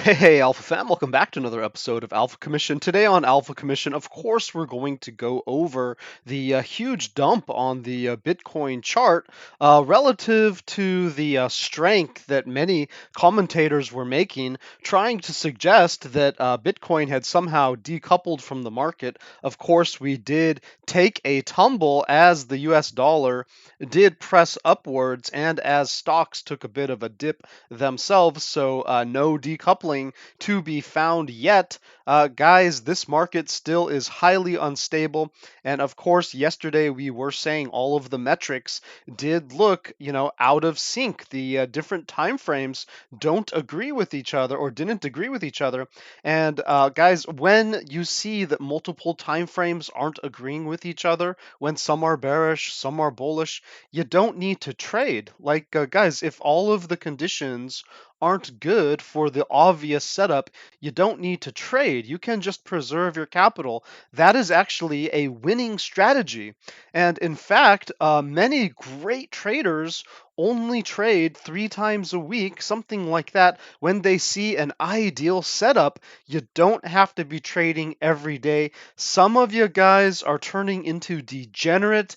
Hey, Alpha fam, welcome back to another episode of Alpha Commission. Today on Alpha Commission, of course, we're going to go over the huge dump on the Bitcoin chart relative to the strength that many commentators were making, trying to suggest that Bitcoin had somehow decoupled from the market. Of course, we did take a tumble as the US dollar did press upwards and as stocks took a bit of a dip themselves, so no decoupling to be found yet. Guys, this market still is highly unstable, and of course, yesterday we were saying all of the metrics did look, out of sync. The different time frames don't agree with each other or didn't agree with each other. And guys, when you see that multiple time frames aren't agreeing with each other, when some are bearish, some are bullish, you don't need to trade. Like, guys, if all of the conditions aren't good for the obvious setup, you don't need to trade. You can just preserve your capital. That is actually a winning strategy. And in fact, many great traders only trade 3 times a week, something like that, when they see an ideal setup. You don't have to be trading every day. Some of you guys are turning into degenerate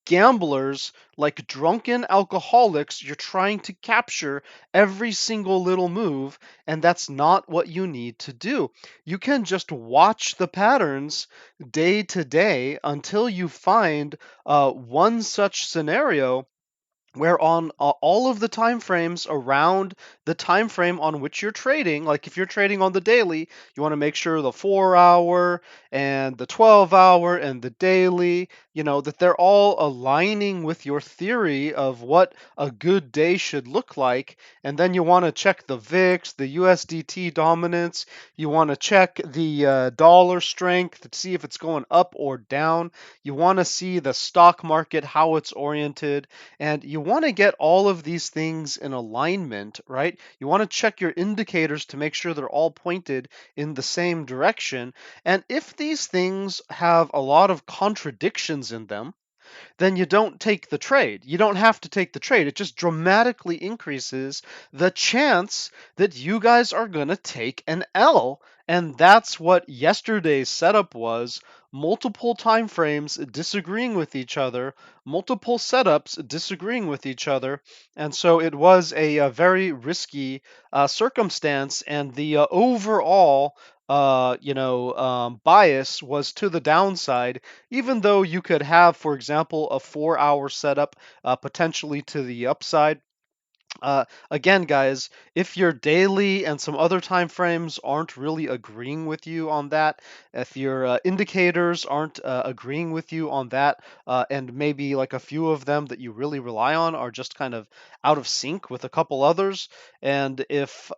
gamblers, like drunken alcoholics. You're trying to capture every single little move, and that's not what you need to do. You can just watch the patterns day to day until you find one such scenario where on all of the time frames around the time frame on which you're trading, like if you're trading on the daily, you want to make sure the 4 hour and the 12 hour and the daily, that they're all aligning with your theory of what a good day should look like. And then you want to check the VIX, the USDT dominance. You want to check the dollar strength to see if it's going up or down. You want to see the stock market, how it's oriented, and you want to get all of these things in alignment, right? You want to check your indicators to make sure they're all pointed in the same direction. And if these things have a lot of contradictions in them, then you don't take the trade. You don't have to take the trade. It just dramatically increases the chance that you guys are going to take an L. And that's what yesterday's setup was. Multiple time frames disagreeing with each other, multiple setups disagreeing with each other. And so it was a very risky circumstance. And the overall bias was to the downside, even though you could have, for example, a 4 hour setup potentially to the upside. Again, guys, if your daily and some other time frames aren't really agreeing with you on that, if your indicators aren't agreeing with you on that, and maybe like a few of them that you really rely on are just kind of out of sync with a couple others, and if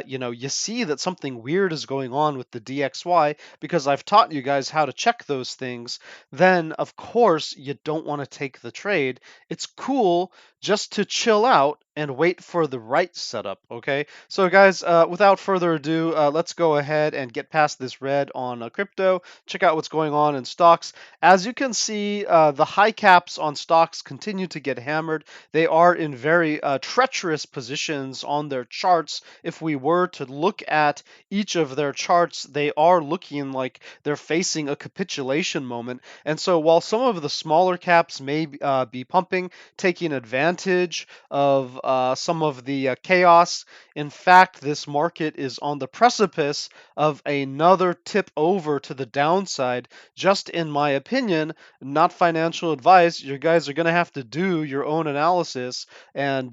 you see that something weird is going on with the DXY, because I've taught you guys how to check those things, then of course you don't want to take the trade. It's cool just to chill out and wait for the right setup, okay? So guys, without further ado, let's go ahead and get past this red on crypto, check out what's going on in stocks. As you can see, the high caps on stocks continue to get hammered. They are in very treacherous positions on their charts. If we were to look at each of their charts, they are looking like they're facing a capitulation moment. And so while some of the smaller caps may be pumping, taking advantage of some of the chaos. In fact, this market is on the precipice of another tip over to the downside. Just in my opinion, not financial advice. You guys are going to have to do your own analysis and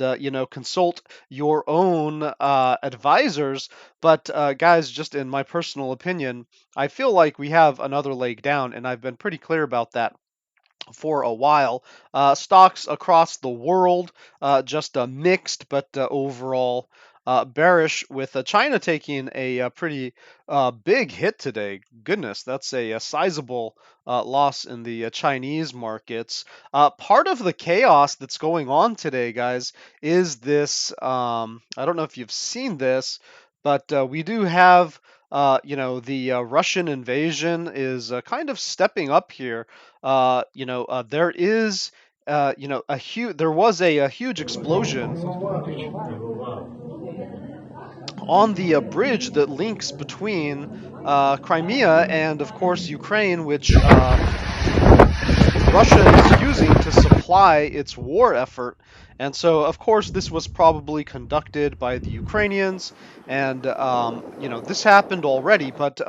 consult your own advisors. But guys, just in my personal opinion, I feel like we have another leg down, and I've been pretty clear about that for a while. Stocks across the world just mixed, but overall bearish, with China taking a pretty big hit today. Goodness, that's a sizable loss in the Chinese markets. Part of the chaos that's going on today, guys, is this. I don't know if you've seen this, but we do have. The Russian invasion is kind of stepping up here. There is, there was a huge explosion. on the bridge that links between Crimea and, of course, Ukraine, which Russia is using to supply its war effort. And so, of course, this was probably conducted by the Ukrainians. And, this happened already. But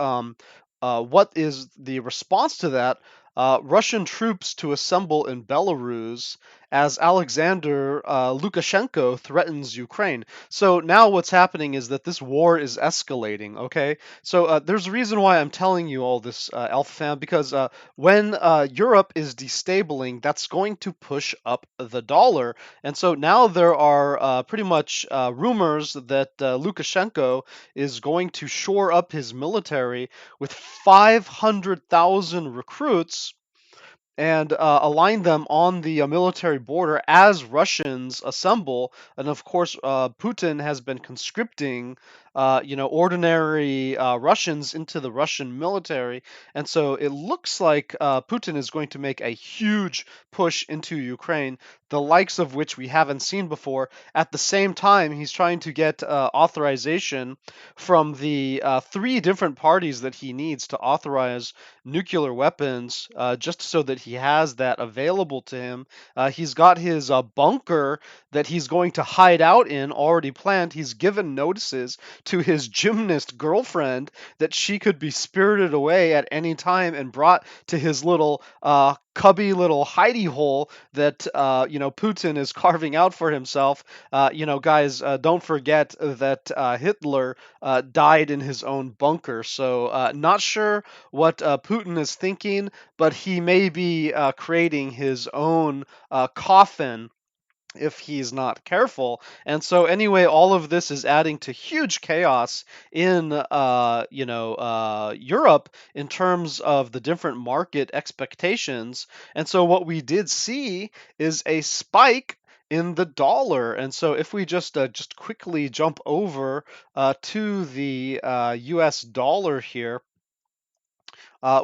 what is the response to that? Russian troops to assemble in Belarus as Alexander Lukashenko threatens Ukraine. So now what's happening is that this war is escalating, okay? So there's a reason why I'm telling you all this, Alpha Fam, because when Europe is destabling, that's going to push up the dollar. And so now there are pretty much rumors that Lukashenko is going to shore up his military with 500,000 recruits and align them on the military border as Russians assemble. And of course, Putin has been conscripting, ordinary Russians into the Russian military. And so it looks like Putin is going to make a huge push into Ukraine, the likes of which we haven't seen before. At the same time, he's trying to get authorization from the three different parties that he needs to authorize nuclear weapons, just so that he has that available to him. He's got his bunker that he's going to hide out in already planned. He's given notices to his gymnast girlfriend that she could be spirited away at any time and brought to his little cubby little hidey hole that Putin is carving out for himself. Guys, don't forget that Hitler died in his own bunker. So not sure what Putin is thinking, but he may be creating his own coffin if he's not careful. And so anyway, all of this is adding to huge chaos in Europe in terms of the different market expectations. And so what we did see is a spike in the dollar. And so if we just quickly jump over to the US dollar here,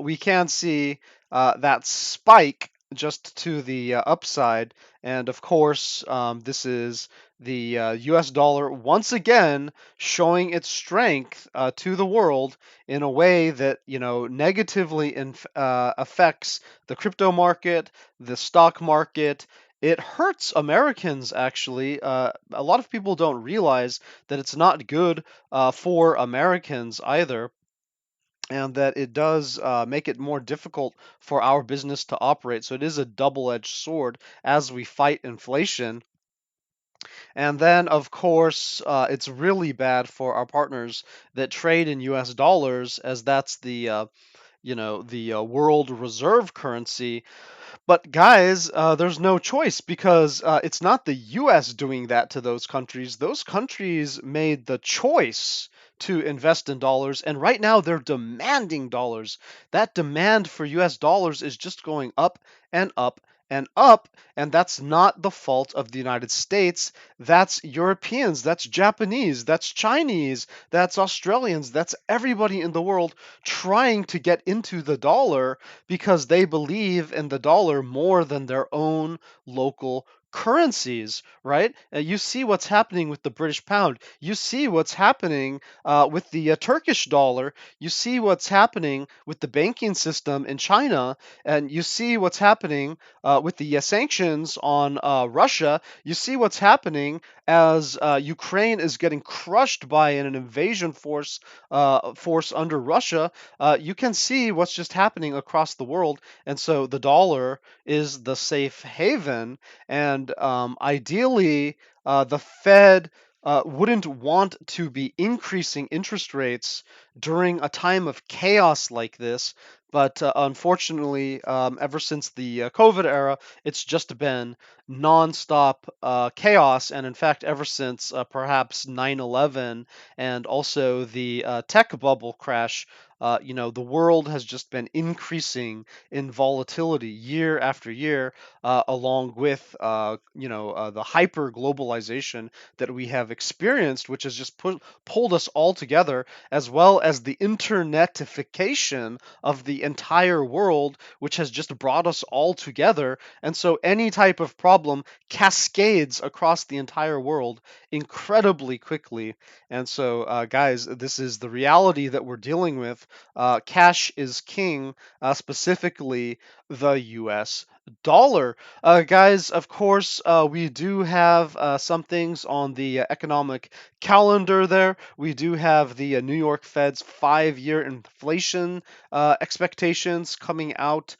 we can see that spike just to the upside. And of course, this is the US dollar once again showing its strength to the world in a way that, negatively affects the crypto market, the stock market. It hurts Americans, actually. A lot of people don't realize that it's not good for Americans either, and that it does make it more difficult for our business to operate. So it is a double-edged sword as we fight inflation. And then, of course, it's really bad for our partners that trade in U.S. dollars, as that's the world reserve currency. But guys, there's no choice because it's not the US doing that to those countries. Those countries made the choice to invest in dollars, and right now they're demanding dollars. That demand for US dollars is just going up and up and up, and that's not the fault of the United States. That's Europeans, that's Japanese, that's Chinese, that's Australians, that's everybody in the world trying to get into the dollar because they believe in the dollar more than their own local currencies, right? You see what's happening with the British pound. You see what's happening with the Turkish dollar. You see what's happening with the banking system in China. And you see what's happening with the sanctions on Russia. You see what's happening as Ukraine is getting crushed by an invasion force under Russia. You can see what's just happening across the world. And so the dollar is the safe haven. And ideally, the Fed wouldn't want to be increasing interest rates during a time of chaos like this. But unfortunately, ever since the COVID era, it's just been nonstop chaos. And in fact, ever since perhaps 9/11 and also the tech bubble crash, the world has just been increasing in volatility year after year, along with, the hyper globalization that we have experienced, which has just pulled us all together, as well as the internetification of the entire world, which has just brought us all together. And so any type of problem cascades across the entire world incredibly quickly. And so, guys, this is the reality that we're dealing with. Cash is king, specifically the US dollar. Guys, of course, we do have some things on the economic calendar there. We do have the New York Fed's 5-year inflation expectations coming out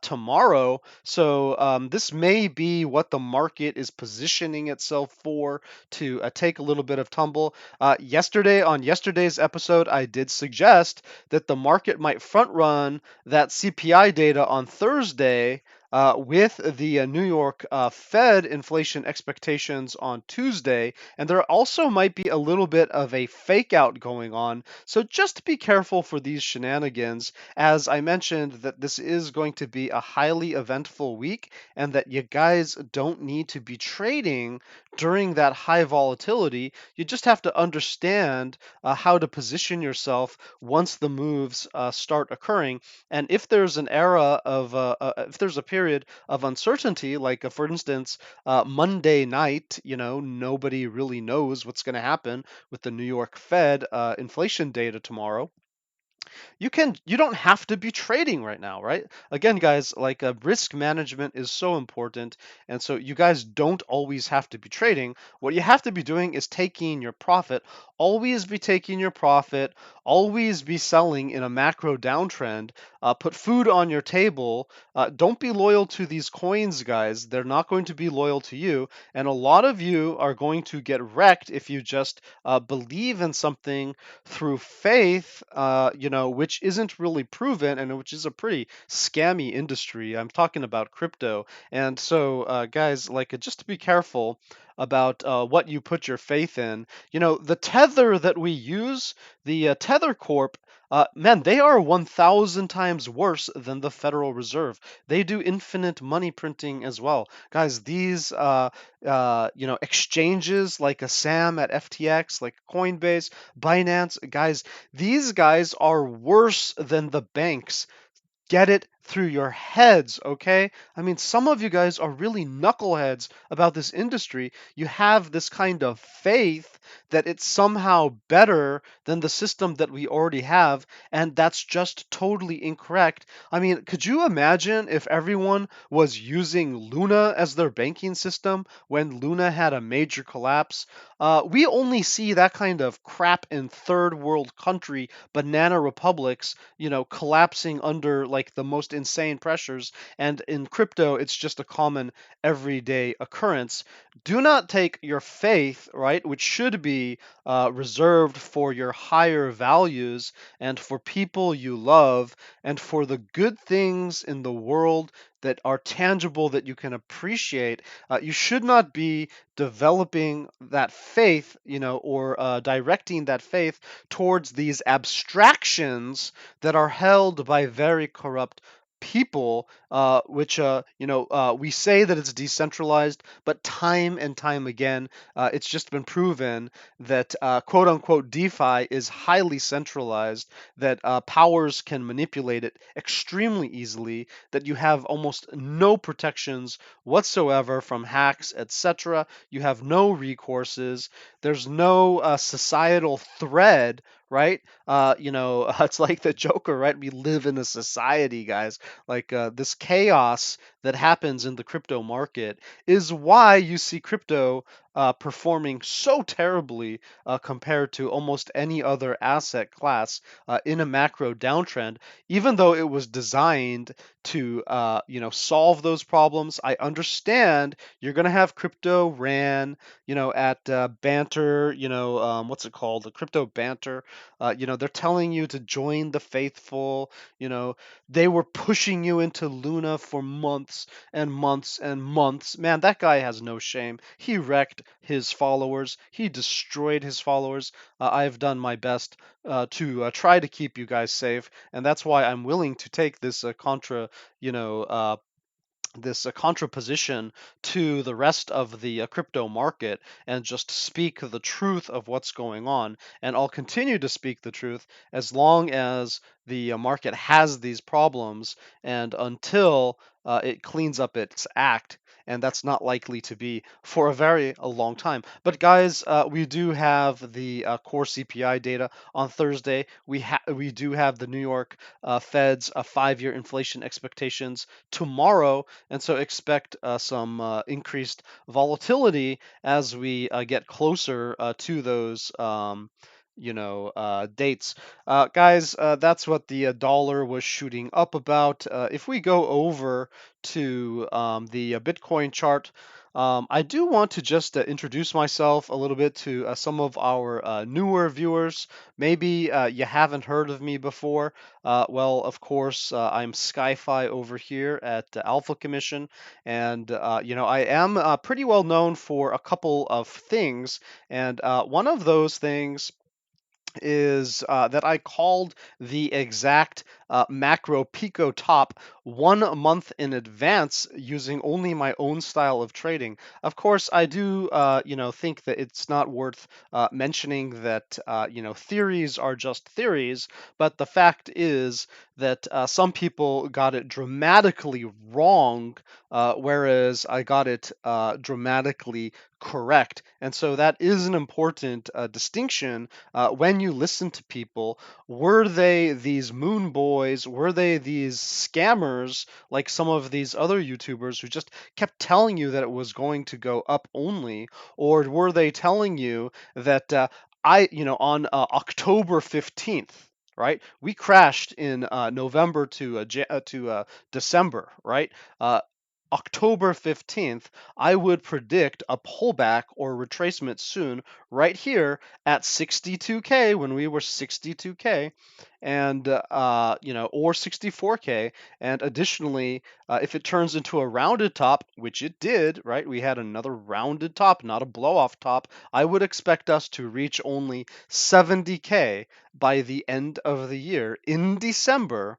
tomorrow. So this may be what the market is positioning itself for, to take a little bit of tumble. Yesterday, on yesterday's episode, I did suggest that the market might front run that CPI data on Thursday, with the New York Fed inflation expectations on Tuesday, and there also might be a little bit of a fake out going on. So just be careful for these shenanigans. As I mentioned, that this is going to be a highly eventful week, and that you guys don't need to be trading during that high volatility. You just have to understand how to position yourself once the moves start occurring. And if there's an era of, if there's a period of uncertainty, like for instance, Monday night, nobody really knows what's going to happen with the New York Fed inflation data tomorrow. You don't have to be trading right now, right? Again, guys, like risk management is so important, and so you guys don't always have to be trading. What you have to be doing is taking your profit. Always be taking your profit. Always be selling in a macro downtrend. Put food on your table. Don't be loyal to these coins, guys. They're not going to be loyal to you, and a lot of you are going to get wrecked if you just believe in something through faith, which isn't really proven, and which is a pretty scammy industry. I'm talking about crypto. And so, guys, like, just to be careful about what you put your faith in. The tether that we use, the Tether Corp, man, they are 1,000 times worse than the Federal Reserve. They do infinite money printing as well. Guys, these exchanges like a SAM at FTX, like Coinbase, Binance, guys, these guys are worse than the banks. Get it through your heads, okay? I mean, some of you guys are really knuckleheads about this industry. You have this kind of faith that it's somehow better than the system that we already have, and that's just totally incorrect. I mean, could you imagine if everyone was using Luna as their banking system when Luna had a major collapse? We only see that kind of crap in third world country banana republics, collapsing under like the most insane pressures. And in crypto, it's just a common everyday occurrence. Do not take your faith, right, which should be reserved for your higher values and for people you love and for the good things in the world that are tangible that you can appreciate. You should not be developing that faith, or directing that faith towards these abstractions that are held by very corrupt people, which we say that it's decentralized, but time and time again, it's just been proven that quote unquote DeFi is highly centralized, that powers can manipulate it extremely easily, that you have almost no protections whatsoever from hacks, etc. You have no recourses. There's no societal thread, right? It's like the Joker, right? We live in a society, guys. Like this chaos that happens in the crypto market is why you see crypto performing so terribly compared to almost any other asset class in a macro downtrend, even though it was designed to, solve those problems. I understand you're going to have crypto ran, at Banter, what's it called? The crypto Banter. They're telling you to join the faithful. They were pushing you into Luna for months and months and months. Man, that guy has no shame. He wrecked his followers. He destroyed his followers. I've done my best to try to keep you guys safe, and that's why I'm willing to take this contra, this contraposition to the rest of the crypto market and just speak the truth of what's going on. And I'll continue to speak the truth as long as the market has these problems and until it cleans up its act. And that's not likely to be for a long time. But guys, we do have the core CPI data on Thursday. We do have the New York Fed's 5-year inflation expectations tomorrow, and so expect some increased volatility as we get closer to those dates. Guys, that's what the dollar was shooting up about. If we go over to the Bitcoin chart, I do want to just introduce myself a little bit to some of our newer viewers. Maybe you haven't heard of me before. Well, of course, I'm Skyfi over here at Alpha Commission, and I am pretty well known for a couple of things, and one of those things is that I called the exact macro Pico top 1 month in advance using only my own style of trading. Of course, I do, think that it's not worth mentioning that, theories are just theories, but the fact is that some people got it dramatically wrong, whereas I got it dramatically correct. And so that is an important distinction when you listen to people. Were they these moon boys? Were they these scammers like some of these other YouTubers who just kept telling you that it was going to go up only? Or were they telling you that on October 15th, right? We crashed in November to December, right? Uh, October 15th, I would predict a pullback or retracement soon, right here at 62K when we were 62K, and or 64K. And additionally, if it turns into a rounded top, which it did, right? We had another rounded top, not a blow off top. I would expect us to reach only 70K by the end of the year in December,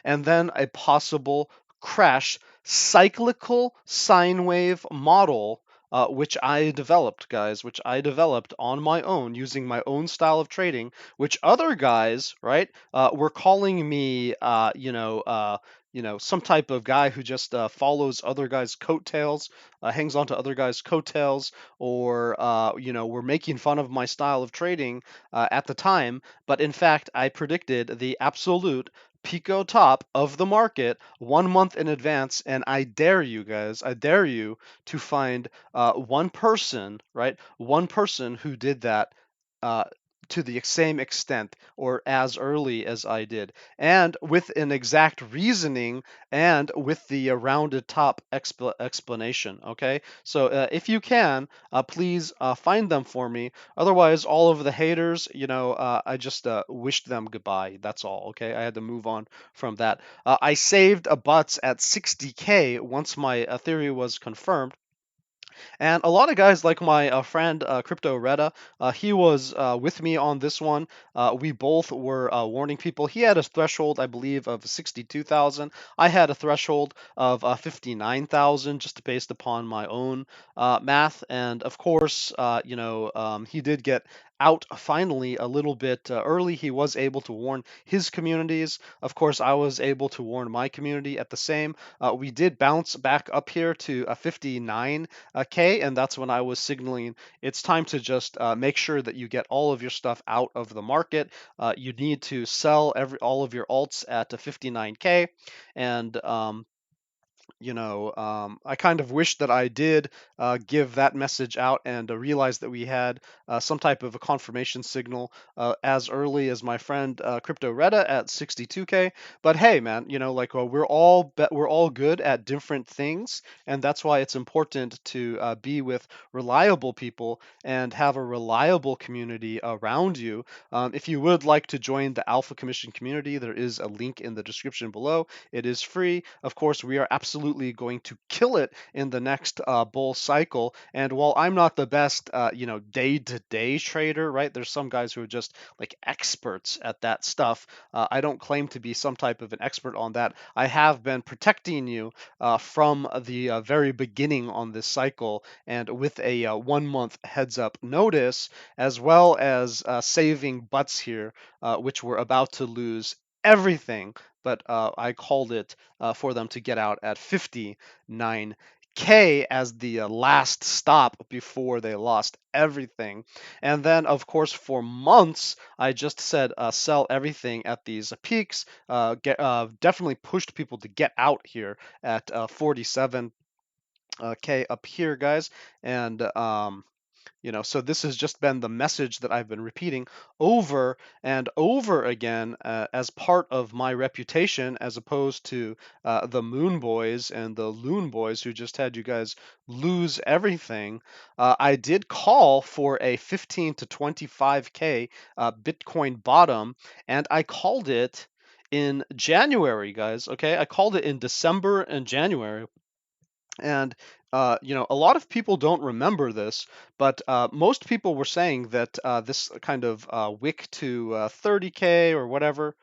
and then a possible crash cyclical sine wave model, which I developed, guys, which I developed on my own using my own style of trading, which other guys, right, were calling me, some type of guy who just follows other guys' coattails, hangs on to other guys' coattails, or, were making fun of my style of trading at the time. But in fact, I predicted the absolute Pico top of the market 1 month in advance, and I dare you guys, I dare you to find one person, right? One person who did that uh, to the same extent or as early as I did, and with an exact reasoning and with the rounded top explanation. Okay, so if you can, please find them for me. Otherwise, all of the haters, I just wished them goodbye. That's all. Okay, I had to move on from that. I saved a butts at 60K once my theory was confirmed. And a lot of guys, like my friend Crypto Retta, he was with me on this one. We both were warning people. He had a threshold, I believe, of 62,000. I had a threshold of 59,000, just based upon my own math. And of course, he did get out finally a little bit early. He was able to warn his communities. Of course, I was able to warn my community at the same. We did bounce back up here to 59K, and that's when I was signaling it's time to just make sure that you get all of your stuff out of the market. You need to sell all of your alts at 59K, and I kind of wish that I did give that message out and realize that we had some type of a confirmation signal as early as my friend Crypto Retta at 62K. But hey, man, we're all good at different things, and that's why it's important to be with reliable people and have a reliable community around you. If you would like to join the Alpha Commission community, there is a link in the description below. It is free. Of course, we are absolutely absolutely going to kill it in the next bull cycle. And while I'm not the best, day-to-day trader, right? There's some guys who are just like experts at that stuff. I don't claim to be some type of an expert on that. I have been protecting you from the very beginning on this cycle, and with a 1 month heads up notice, as well as saving butts here, which were about to lose everything, but I called it for them to get out at 59K as the last stop before they lost everything. And then, of course, for months, I just said sell everything at these peaks. Definitely pushed people to get out here at 47K up here, guys. And so this has just been the message that I've been repeating over and over again as part of my reputation, as opposed to the Moon Boys and the Loon Boys who just had you guys lose everything. I did call for a 15 to 25K Bitcoin bottom, and I called it in January, guys. Okay, I called it in December and January. And a lot of people don't remember this, but most people were saying that this kind of wick to 30K or whatever.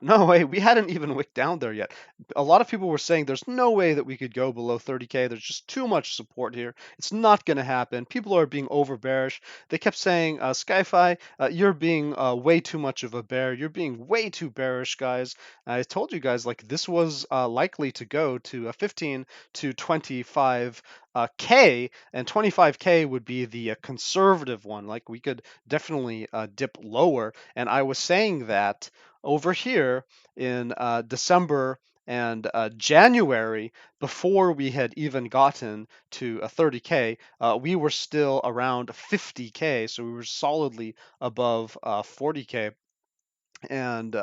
No way, we hadn't even wicked down there yet. A lot of people were saying there's no way that we could go below 30K. There's just too much support here. It's not going to happen. People are being over bearish. They kept saying, Skyfi, you're being way too much of a bear. You're being way too bearish, guys. I told you guys, like, this was likely to go to 15 to 25 K, and 25K would be the conservative one. Like, we could definitely dip lower. And I was saying that over here in December and January, before we had even gotten to a 30K, we were still around 50K, so we were solidly above 40K. And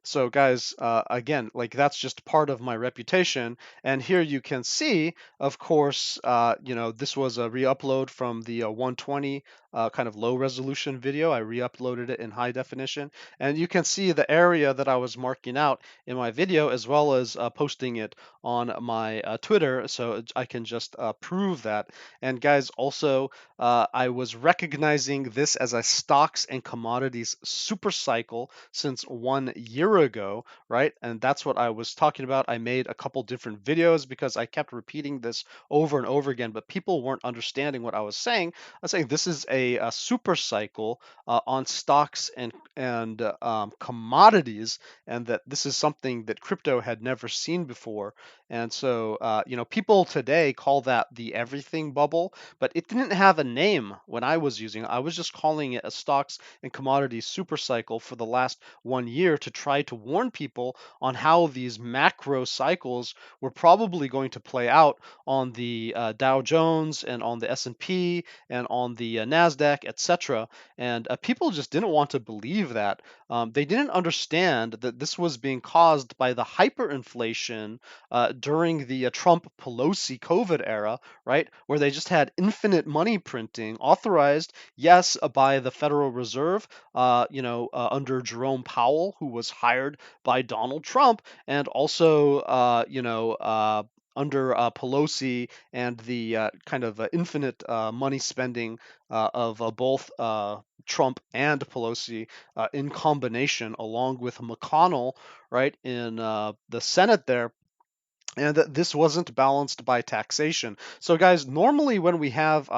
so guys, again, like, that's just part of my reputation. And here you can see, of course, this was a re-upload from the 120 kind of low resolution video. I re-uploaded it in high definition. And you can see the area that I was marking out in my video, as well as posting it on my Twitter, so I can just prove that. And guys, also, I was recognizing this as a stocks and commodities super cycle since 1 year ago, right? And that's what I was talking about. I made a couple different videos because I kept repeating this over and over again, but people weren't understanding what I was saying. I was saying this is a super cycle on stocks and commodities, and that this is something that crypto had never seen before. And so, people today call that the everything bubble, but it didn't have a name when I was using it. I was just calling it a stocks and commodities super cycle for the last 1 year to try to warn people on how these macro cycles were probably going to play out on the Dow Jones and on the S&P and on the Nasdaq, etc. And people just didn't want to believe that. They didn't understand that this was being caused by the hyperinflation during the Trump-Pelosi COVID era, right, where they just had infinite money printing authorized, yes, by the Federal Reserve, under Jerome Powell, who was hired by Donald Trump, and also, under Pelosi and the kind of infinite money spending of both Trump and Pelosi in combination, along with McConnell, right, in the Senate there. And that this wasn't balanced by taxation. So, guys, normally when we have,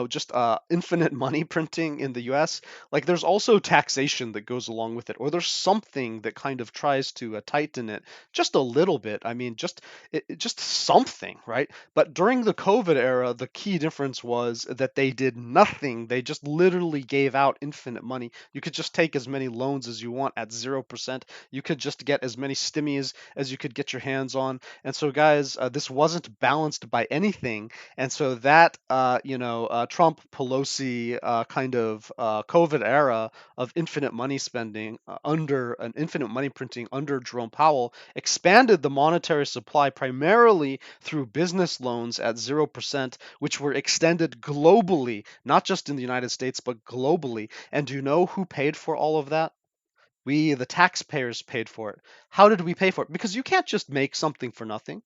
just infinite money printing in the U.S., like, there's also taxation that goes along with it, or there's something that kind of tries to tighten it just a little bit. I mean, just something, right? But during the COVID era, the key difference was that they did nothing. They just literally gave out infinite money. You could just take as many loans as you want at 0%. You could just get as many stimmies as you could get your hands on. And so, guys, this wasn't balanced by anything. And so that, Trump, Pelosi kind of COVID era of infinite money spending under an infinite money printing under Jerome Powell expanded the monetary supply primarily through business loans at 0%, which were extended globally, not just in the United States, but globally. And do you know who paid for all of that? We, the taxpayers, paid for it. How did we pay for it? Because you can't just make something for nothing.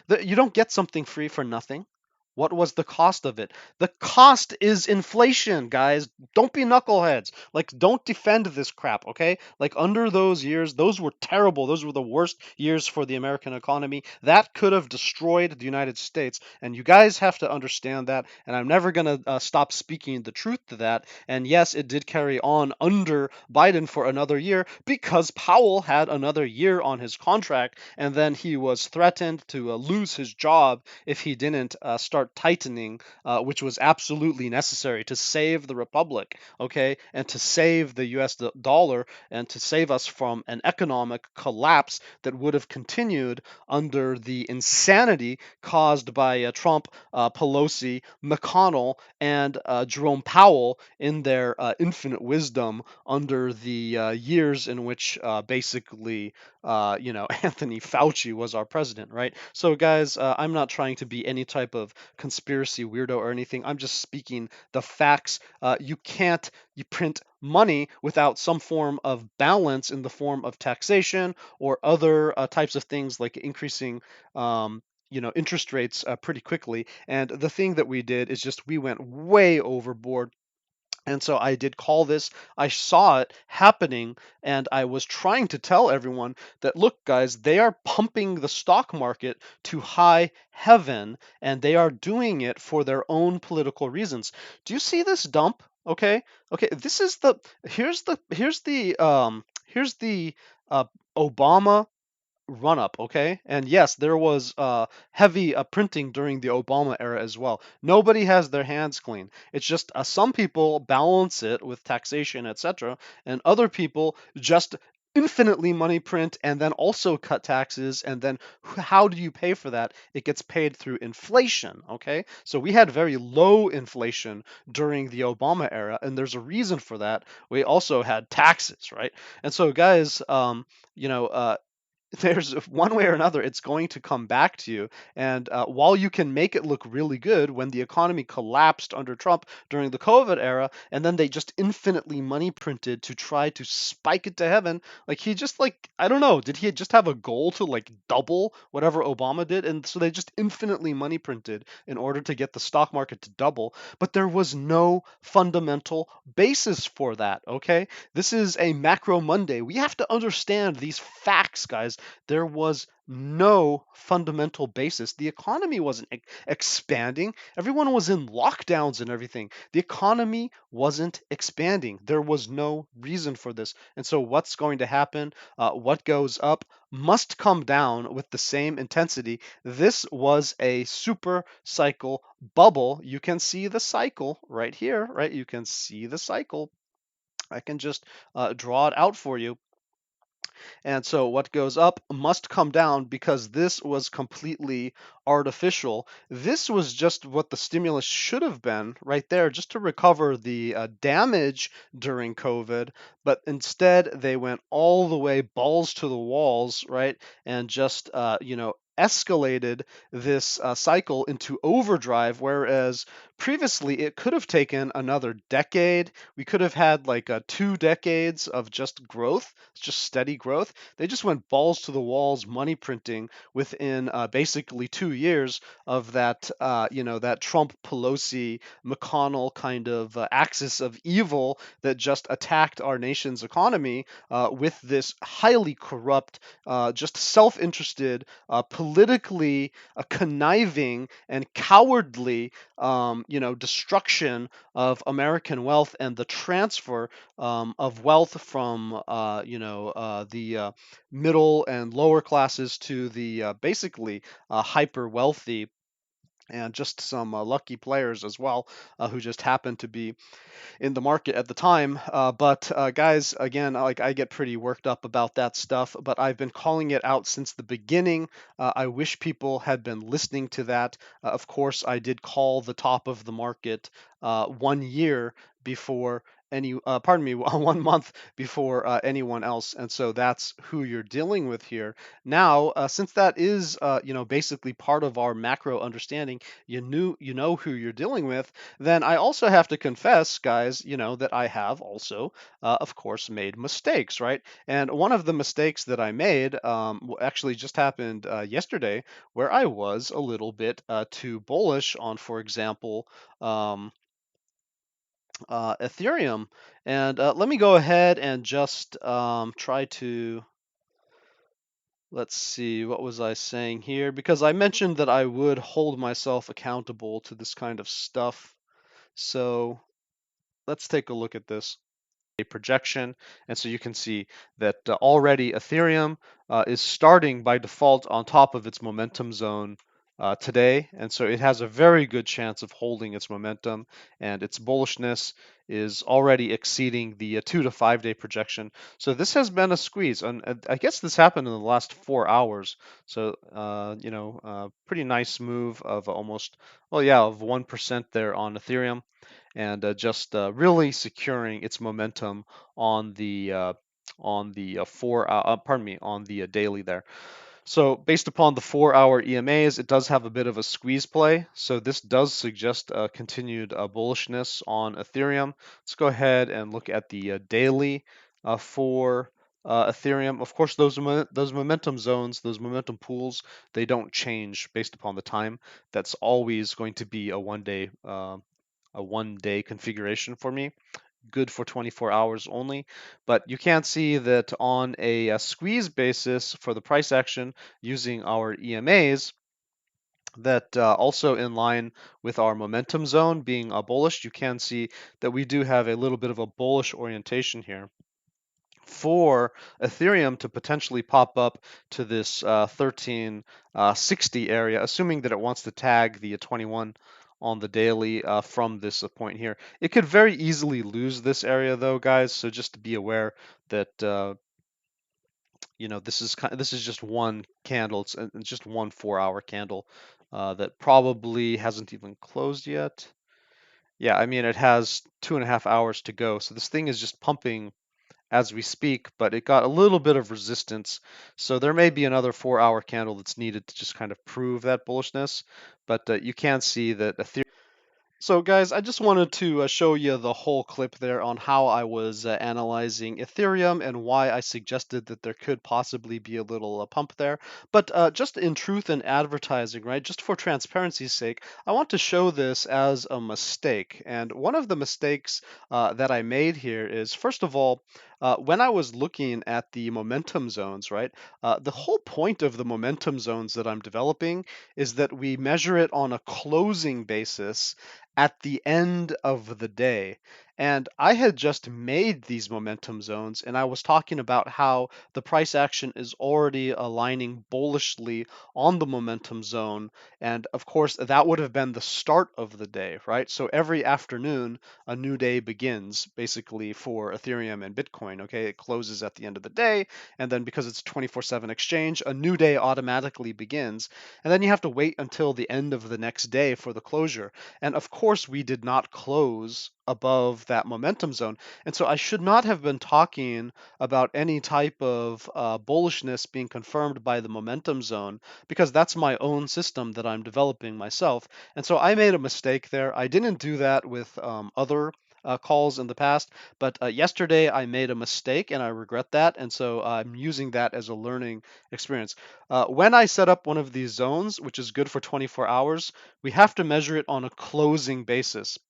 You don't get something free for nothing. What was the cost of it? The cost is inflation, guys. Don't be knuckleheads. Like, don't defend this crap, okay? Like, under those years, those were terrible. Those were the worst years for the American economy. That could have destroyed the United States. And you guys have to understand that. And I'm never going to stop speaking the truth to that. And yes, it did carry on under Biden for another year because Powell had another year on his contract. And then he was threatened to lose his job if he didn't start tightening, which was absolutely necessary to save the republic, okay, and to save the U.S. dollar and to save us from an economic collapse that would have continued under the insanity caused by Trump, Pelosi, McConnell, and Jerome Powell in their infinite wisdom under the years in which basically Anthony Fauci was our president, right? So, guys, I'm not trying to be any type of conspiracy weirdo or anything. I'm just speaking the facts. You can't you print money without some form of balance in the form of taxation or other types of things like increasing interest rates pretty quickly. And the thing that we did is just we went way overboard, and so I did call this. I saw it happening, and I was trying to tell everyone that, look, guys, they are pumping the stock market to high heaven, and they are doing it for their own political reasons. Do you see this dump? Okay, okay. This is the here's the uh, Obama run up, okay? And yes, there was heavy printing during the Obama era as well. Nobody has their hands clean. It's just some people balance it with taxation, etc., and other people just infinitely money print and then also cut taxes. And then how do you pay for that? It gets paid through inflation, okay? So we had very low inflation during the Obama era, and there's a reason for that. We also had taxes, right? And so, guys, you know, uh, there's one way or another, it's going to come back to you. And while you can make it look really good when the economy collapsed under Trump during the COVID era, and then they just infinitely money printed to try to spike it to heaven, like he just like I don't know, did he just have a goal to like double whatever Obama did? And so they just infinitely money printed in order to get the stock market to double, but there was no fundamental basis for that. Okay, this is a macro Monday. We have to understand these facts, guys. There was no fundamental basis. The economy wasn't expanding. Everyone was in lockdowns and everything. The economy wasn't expanding. There was no reason for this. And so, what's going to happen? What goes up must come down with the same intensity. This was a super cycle bubble. You can see the cycle right here, right? You can see the cycle. I can just draw it out for you. And so what goes up must come down because this was completely artificial. This was just what the stimulus should have been right there, just to recover the damage during COVID. But instead, they went all the way balls to the walls, right? And just, escalated this cycle into overdrive, whereas previously it could have taken another decade. We could have had like 2 decades of just growth, just steady growth. They just went balls to the walls, money printing within basically 2 years of that Trump, Pelosi, McConnell kind of axis of evil that just attacked our nation's economy with this highly corrupt, just self-interested, politically conniving and cowardly, destruction of American wealth and the transfer of wealth from the middle and lower classes to the basically hyper wealthy, and just some lucky players as well who just happen to be in the market at the time. But guys, again, like I get pretty worked up about that stuff, but I've been calling it out since the beginning. I wish people had been listening to that. Of course, I did call the top of the market 1 year before pardon me, 1 month before anyone else, and so that's who you're dealing with here. Now, since that is, basically part of our macro understanding, you know who you're dealing with. Then I also have to confess, guys, that I have also, of course, made mistakes, right? And one of the mistakes that I made actually just happened yesterday, where I was a little bit too bullish on, for example. Ethereum. And let me go ahead and just try to, let's see, what was I saying here? Because I mentioned that I would hold myself accountable to this kind of stuff. So let's take a look at this. A projection, and so you can see that already Ethereum is starting by default on top of its momentum zone today, and so it has a very good chance of holding its momentum, and its bullishness is already exceeding the 2 to 5 day projection. So this has been a squeeze, and I guess this happened in the last 4 hours. So pretty nice move of almost, well, yeah, of 1% there on Ethereum, and just really securing its momentum on the pardon me, on the daily there. So based upon the 4-hour EMAs, it does have a bit of a squeeze play. So this does suggest continued bullishness on Ethereum. Let's go ahead and look at the daily for Ethereum. Of course, those momentum zones, those momentum pools, they don't change based upon the time. That's always going to be a 1 day configuration for me, good for 24 hours only. But you can see that on a squeeze basis for the price action using our EMAs, that also in line with our momentum zone being bullish, you can see that we do have a little bit of a bullish orientation here for Ethereum to potentially pop up to this 1360 area, assuming that it wants to tag the 21 on the daily from this point here. It could very easily lose this area though, guys. So just to be aware that this is just one candle. It's just one 4-hour candle that probably hasn't even closed yet. Yeah, I mean it has 2.5 hours to go. So this thing is just pumping as we speak, but it got a little bit of resistance. So there may be another 4-hour candle that's needed to just kind of prove that bullishness. But you can see that Ethereum. So guys, I just wanted to show you the whole clip there on how I was analyzing Ethereum and why I suggested that there could possibly be a little pump there. But just in truth and advertising, right, just for transparency's sake, I want to show this as a mistake. And one of the mistakes that I made here is, first of all, when I was looking at the momentum zones, right, the whole point of the momentum zones that I'm developing is that we measure it on a closing basis at the end of the day. And I had just made these momentum zones, and I was talking about how the price action is already aligning bullishly on the momentum zone. And of course, that would have been the start of the day, right? So every afternoon, a new day begins basically for Ethereum and Bitcoin. Okay, it closes at the end of the day, and then because it's a 24/7 exchange, a new day automatically begins. And then you have to wait until the end of the next day for the closure. And of course, we did not close above that momentum zone. And so I should not have been talking about any type of bullishness being confirmed by the momentum zone, because that's my own system that I'm developing myself. And so I made a mistake there. I didn't do that with other calls in the past, but yesterday I made a mistake and I regret that. And so I'm using that as a learning experience. When I set up one of these zones, which is good for 24 hours, we have to measure it on a closing basis.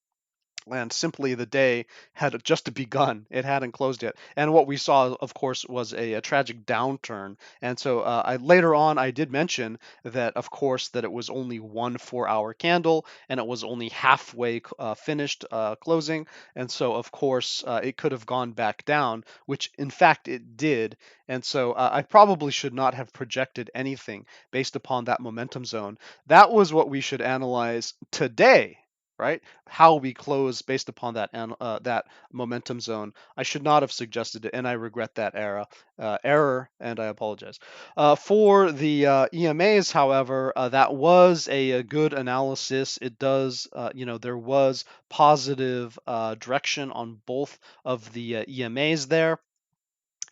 And simply the day had just begun. It hadn't closed yet. And what we saw, of course, was a tragic downturn. And so later on, I did mention that, of course, that it was only one 4-hour candle and it was only halfway finished closing. And so, of course, it could have gone back down, which in fact it did. And so I probably should not have projected anything based upon that momentum zone. That was what we should analyze today, right? How we close based upon that that momentum zone. I should not have suggested it, and I regret that error, and I apologize. For the EMAs, however, that was a good analysis. It does, there was positive direction on both of the EMAs there,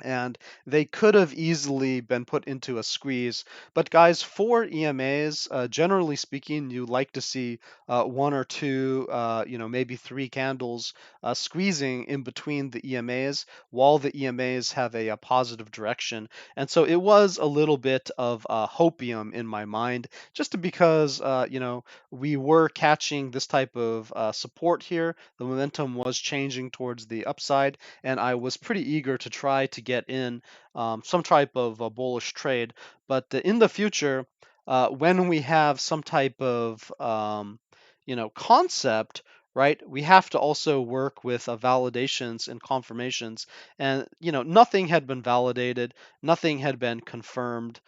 and they could have easily been put into a squeeze. But guys, for EMAs, generally speaking, you like to see one or two, maybe three candles squeezing in between the EMAs while the EMAs have a positive direction. And so it was a little bit of hopium in my mind, just because, we were catching this type of support here. The momentum was changing towards the upside, and I was pretty eager to try to get in some type of a bullish trade. But in the future, when we have some type of concept, right, we have to also work with validations and confirmations. And nothing had been validated, nothing had been confirmed.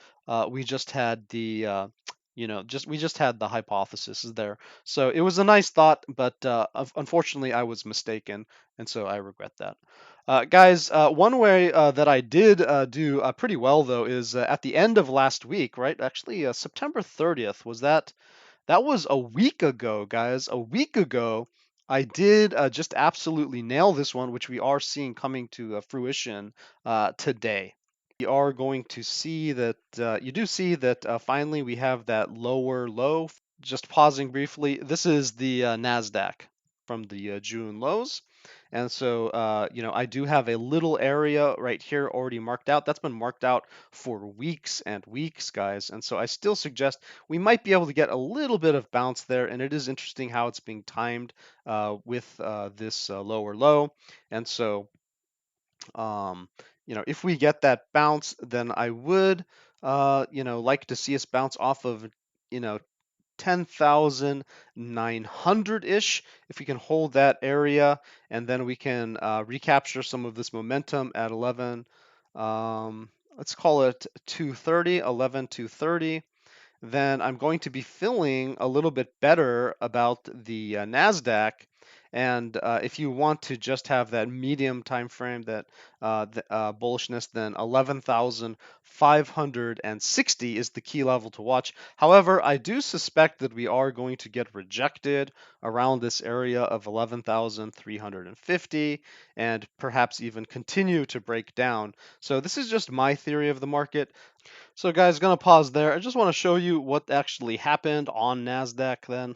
We just had the we just had the hypothesis there. So it was a nice thought, but unfortunately I was mistaken, and so I regret that. Guys, one way that I did do pretty well, though, is at the end of last week, right? Actually, September 30th was that. That was a week ago, guys. A week ago, I did just absolutely nail this one, which we are seeing coming to fruition today. We are going to see that you do see that finally we have that lower low. Just pausing briefly, this is the Nasdaq from the June lows. And so, I do have a little area right here already marked out. That's been marked out for weeks and weeks, guys. And so I still suggest we might be able to get a little bit of bounce there. And it is interesting how it's being timed with this lower low. And so, if we get that bounce, then I would, like to see us bounce off of, 10,900-ish. If we can hold that area, and then we can recapture some of this momentum at 11. Let's call it 230, 11 230. Then I'm going to be feeling a little bit better about the Nasdaq. And if you want to just have that medium time frame, that bullishness, then 11,560 is the key level to watch. However, I do suspect that we are going to get rejected around this area of 11,350 and perhaps even continue to break down. So this is just my theory of the market. So guys, gonna pause there. I just want to show you what actually happened on Nasdaq then.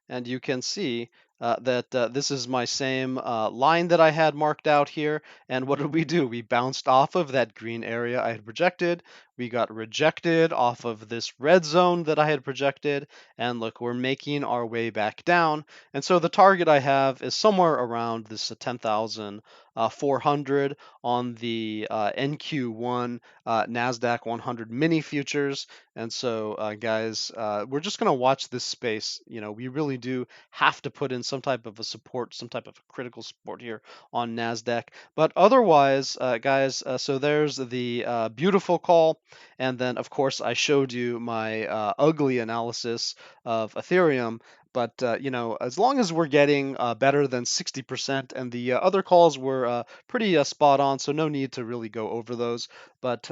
And you can see that this is my same line that I had marked out here. And what did we do? We bounced off of that green area I had projected. We got rejected off of this red zone that I had projected. And look, we're making our way back down. And so the target I have is somewhere around this 10,400 on the NQ1 NASDAQ 100 mini futures. And so, guys, we're just going to watch this space. We really do have to put in some type of a support, some type of critical support here on NASDAQ. But otherwise, guys, so there's the beautiful call. And then, of course, I showed you my ugly analysis of Ethereum. But as long as we're getting better than 60%, and the other calls were pretty spot on, so no need to really go over those. But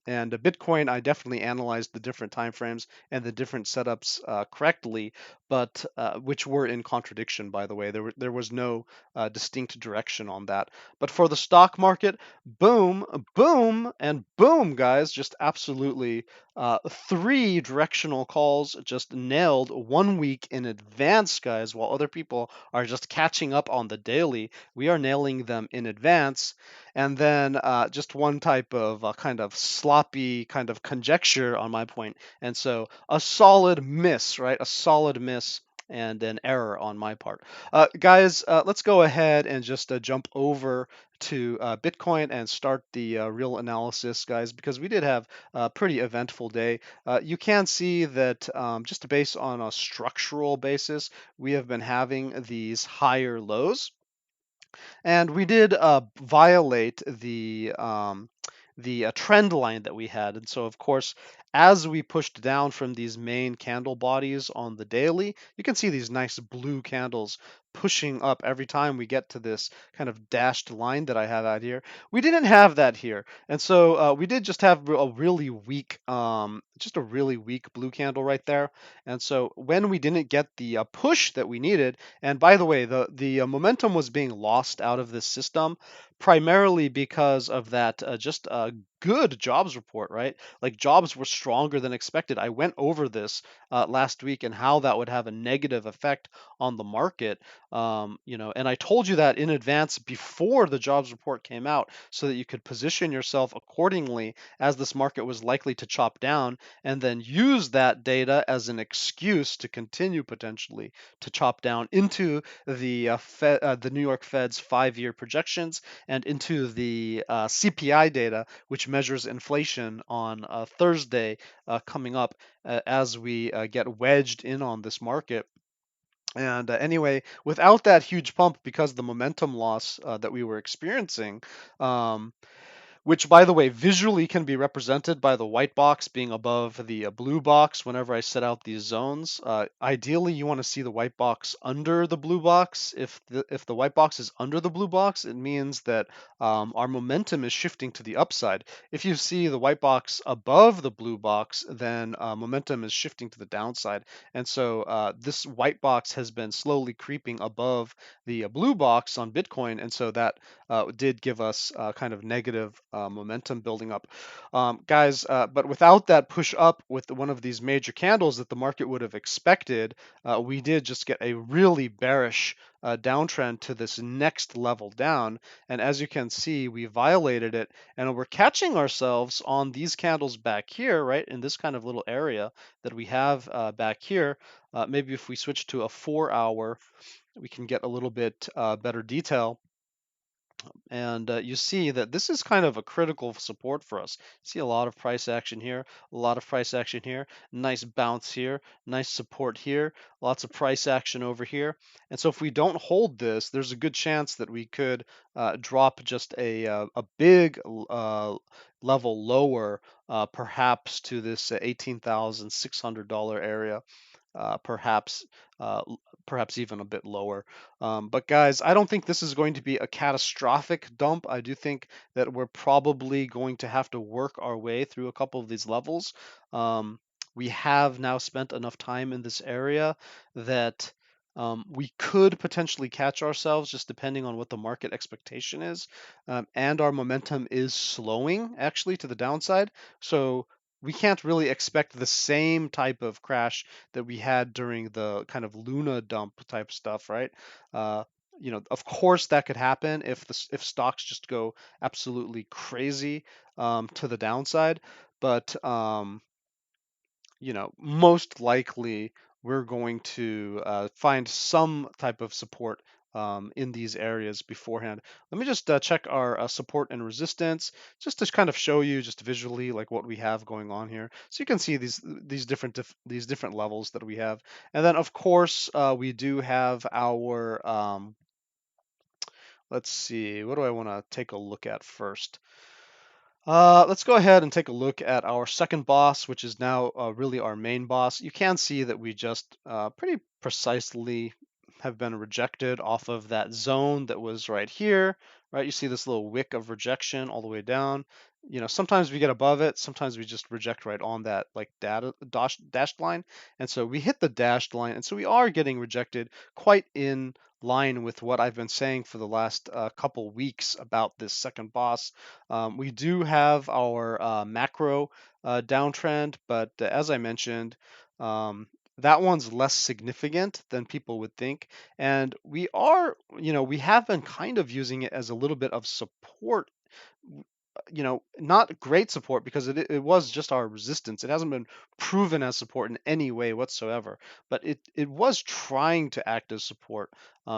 and Bitcoin, I definitely analyzed the different time frames and the different setups correctly, but which were in contradiction, by the way. There was no distinct direction on that. But for the stock market, boom, boom, and boom, guys, just absolutely three directional calls just nailed 1 week in advance, guys, while other people are just catching up on the daily. We are nailing them in advance. And then just one type of kind of sloppy kind of conjecture on my point. And so a solid miss, right? A solid miss and an error on my part. Guys, let's go ahead and just jump over to Bitcoin and start the real analysis, guys, because we did have a pretty eventful day. You can see that just based on a structural basis, we have been having these higher lows. And we did violate the trend line that we had. And so, of course, as we pushed down from these main candle bodies on the daily, you can see these nice blue candles pushing up every time we get to this kind of dashed line that I have out here. We didn't have that here, and so we did just have a really weak, just a really weak blue candle right there. And so when we didn't get the push that we needed, and by the way, the momentum was being lost out of this system primarily because of that just good jobs report, right? Like jobs were stronger than expected. I went over this last week and how that would have a negative effect on the market. And I told you that in advance before the jobs report came out so that you could position yourself accordingly as this market was likely to chop down, and then use that data as an excuse to continue potentially to chop down into the New York Fed's 5-year projections and into the CPI data, which measures inflation on Thursday coming up as we get wedged in on this market. And anyway, without that huge pump, because of the momentum loss that we were experiencing, um, which, by the way, visually can be represented by the white box being above the blue box whenever I set out these zones. Ideally, you want to see the white box under the blue box. If the white box is under the blue box, it means that our momentum is shifting to the upside. If you see the white box above the blue box, then momentum is shifting to the downside. And so this white box has been slowly creeping above the blue box on Bitcoin, and so that did give us kind of negative momentum building up. Guys, but without that push up with one of these major candles that the market would have expected, we did just get a really bearish downtrend to this next level down. And as you can see, we violated it, and we're catching ourselves on these candles back here, right, in this kind of little area that we have back here. Maybe if we switch to a 4-hour, we can get a little bit better detail. And you see that this is kind of a critical support for us. See a lot of price action here, a lot of price action here, nice bounce here, nice support here, lots of price action over here. And so if we don't hold this, there's a good chance that we could drop just a big level lower, perhaps to this $18,600 area. Perhaps perhaps even a bit lower. But guys, I don't think this is going to be a catastrophic dump. I do think that we're probably going to have to work our way through a couple of these levels. We have now spent enough time in this area that we could potentially catch ourselves just depending on what the market expectation is. And our momentum is slowing actually to the downside. So we can't really expect the same type of crash that we had during the kind of Luna dump type stuff, right? Uh, of course that could happen if stocks just go absolutely crazy to the downside, but most likely we're going to find some type of support in these areas beforehand. Let me just check our support and resistance, just to kind of show you just visually like what we have going on here. So you can see these different levels that we have, and then of course we do have our let's see, what do I want to take a look at first? Let's go ahead and take a look at our second boss, which is now really our main boss. You can see that we just pretty precisely have been rejected off of that zone that was right here, right? You see this little wick of rejection all the way down. Sometimes we get above it, sometimes we just reject right on that like dashed line. And so we hit the dashed line, and so we are getting rejected quite in line with what I've been saying for the last couple weeks about this second boss. We do have our macro downtrend, but as I mentioned, that one's less significant than people would think. And we have been kind of using it as a little bit of support, not great support because it was just our resistance. It hasn't been proven as support in any way whatsoever, but it was trying to act as support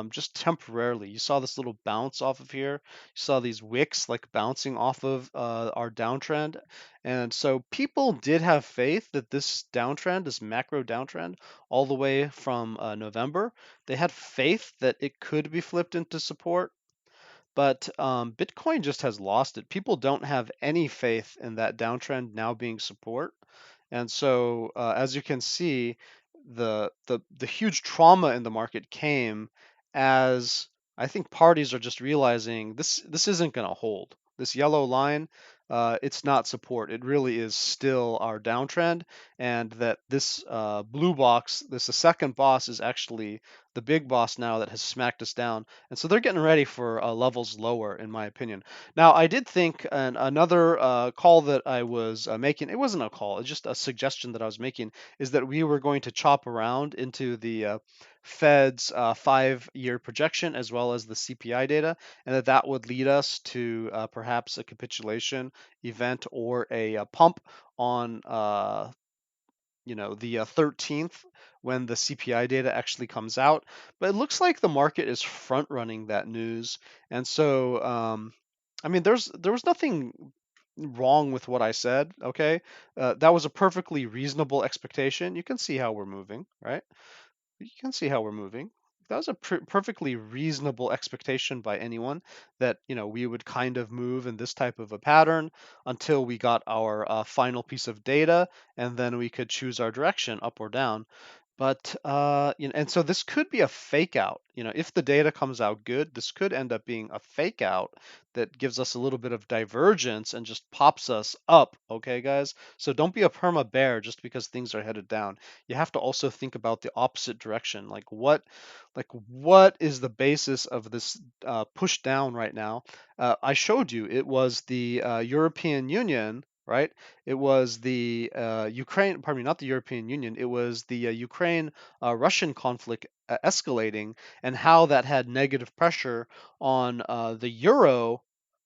just temporarily. You saw this little bounce off of here. You saw these wicks like bouncing off of our downtrend. And so people did have faith that this downtrend, this macro downtrend, all the way from November, they had faith that it could be flipped into support. But Bitcoin just has lost it. People don't have any faith in that downtrend now being support. And so, as you can see, the huge trauma in the market came as I think parties are just realizing this isn't going to hold. This yellow line, it's not support. It really is still our downtrend, and that this blue box, this the second boss, is actually the big boss now that has smacked us down. And so they're getting ready for levels lower, in my opinion. Now, I did think another call that I was making, it wasn't a call, it's just a suggestion that I was making, is that we were going to chop around into the Fed's 5-year projection as well as the CPI data, and that would lead us to perhaps a capitulation event or a pump on the 13th when the CPI data actually comes out. But it looks like the market is front running that news. And so, I mean, there was nothing wrong with what I said, okay? That was a perfectly reasonable expectation. You can see how we're moving, right? You can see how we're moving. That was a perfectly reasonable expectation by anyone that, we would kind of move in this type of a pattern until we got our final piece of data, and then we could choose our direction, up or down. But and so this could be a fake out. If the data comes out good, this could end up being a fake out that gives us a little bit of divergence and just pops us up. Okay, guys. So don't be a perma bear just because things are headed down. You have to also think about the opposite direction. Like what is the basis of this push down right now? I showed you it was the European Union, right? It was the Ukraine, pardon me, not the European Union. It was the Ukraine-Russian conflict escalating, and how that had negative pressure on the euro,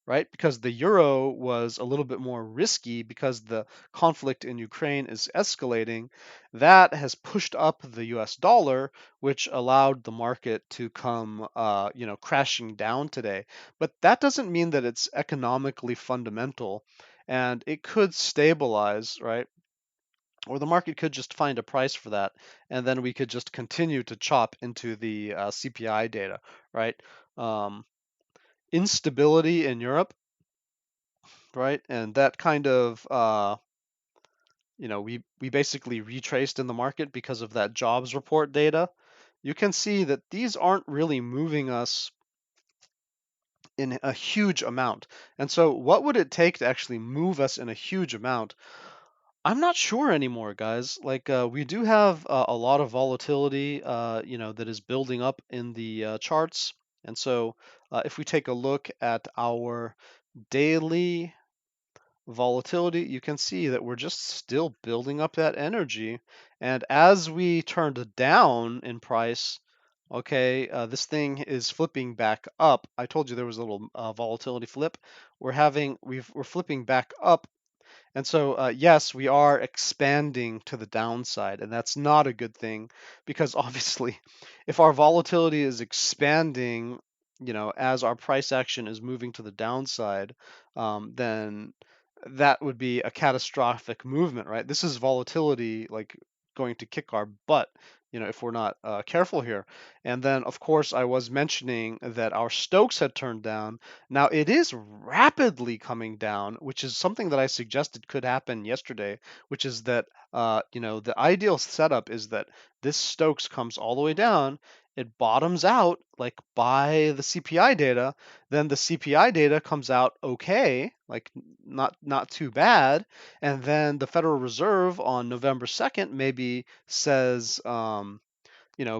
right? Because the euro was a little bit more risky because the conflict in Ukraine is escalating. That has pushed up the U.S. dollar, which allowed the market to come, crashing down today. But that doesn't mean that it's economically fundamental, and it could stabilize, right? Or the market could just find a price for that, and then we could just continue to chop into the CPI data, right? Um, Instability in Europe, right? And that kind of, we basically retraced in the market because of that jobs report data. You can see that these aren't really moving us in a huge amount. And so, what would it take to actually move us in a huge amount? I'm not sure anymore, guys. Like, we do have a lot of volatility, that is building up in the charts. And so, if we take a look at our daily volatility, you can see that we're just still building up that energy. And as we turned down in price, okay, this thing is flipping back up. I told you there was a little volatility flip. We're flipping back up, and so, yes, we are expanding to the downside, and that's not a good thing because obviously, if our volatility is expanding, as our price action is moving to the downside, then that would be a catastrophic movement, right? This is volatility like going to kick our butt, if we're not careful here. And then, of course, I was mentioning that our Stokes had turned down. Now it is rapidly coming down, which is something that I suggested could happen yesterday, which is that the ideal setup is that this Stokes comes all the way down, it bottoms out like by the CPI data, then the CPI data comes out okay, like not too bad, and then the Federal Reserve on November 2nd maybe says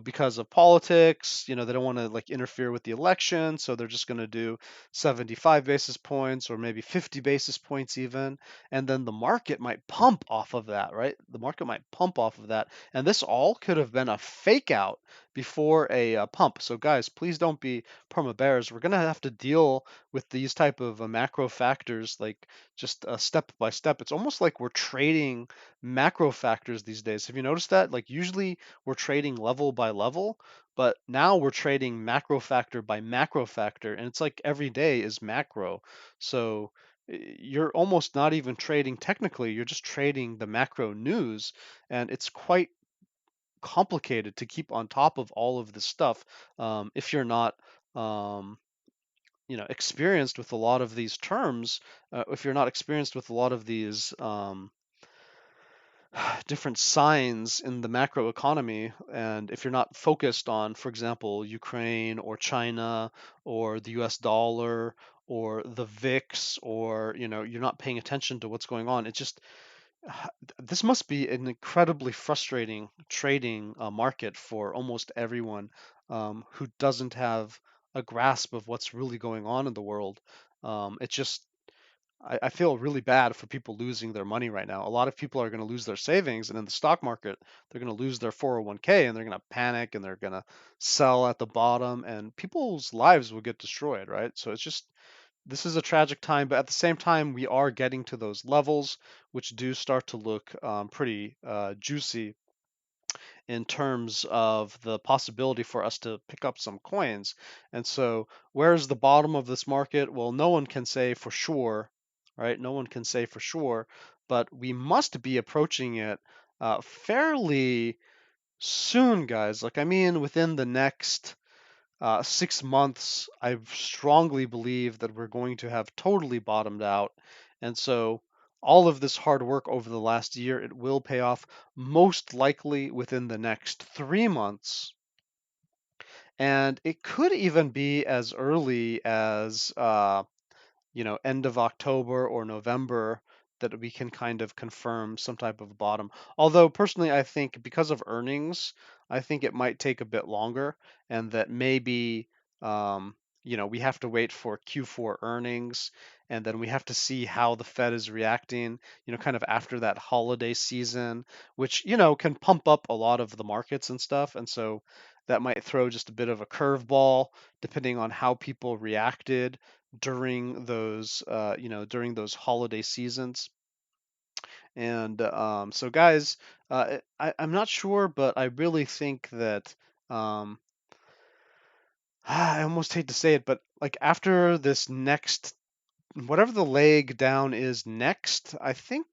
because of politics, they don't want to like interfere with the election, so they're just going to do 75 basis points or maybe 50 basis points even, and then the market might pump off of that, right? The market might pump off of that, and this all could have been a fake out before a pump. So guys, please don't be perma bears. We're going to have to deal with these type of macro factors like just step by step. It's almost like we're trading macro factors these days. Have you noticed that? Like usually we're trading level by level, but now we're trading macro factor by macro factor, and it's like every day is macro. So you're almost not even trading technically, you're just trading the macro news, and it's quite complicated to keep on top of all of this stuff if you're not um, experienced with a lot of these terms, if you're not experienced with a lot of these different signs in the macroeconomy, and if you're not focused on, for example, Ukraine or China or the US dollar or the VIX, or you're not paying attention to what's going on, it just this must be an incredibly frustrating trading market for almost everyone who doesn't have a grasp of what's really going on in the world. It just I feel really bad for people losing their money right now. A lot of people are going to lose their savings, and in the stock market, they're going to lose their 401k, and they're going to panic, and they're going to sell at the bottom, and people's lives will get destroyed, right? So it's just this is a tragic time, but at the same time, we are getting to those levels, which do start to look pretty juicy in terms of the possibility for us to pick up some coins. And so, where's the bottom of this market? Well, no one can say for sure, right? No one can say for sure, but we must be approaching it fairly soon, guys. Like, I mean, within the next 6 months, I strongly believe that we're going to have totally bottomed out. And so all of this hard work over the last year, it will pay off most likely within the next 3 months. And it could even be as early as end of October or November that we can kind of confirm some type of bottom. Although personally, I think because of earnings, I think it might take a bit longer, and that maybe we have to wait for Q4 earnings, and then we have to see how the Fed is reacting, kind of after that holiday season, which, can pump up a lot of the markets and stuff. And so that might throw just a bit of a curveball depending on how people reacted during those holiday seasons. And so, guys, I'm not sure, but I really think that I almost hate to say it, but like after this next whatever the leg down is next, I think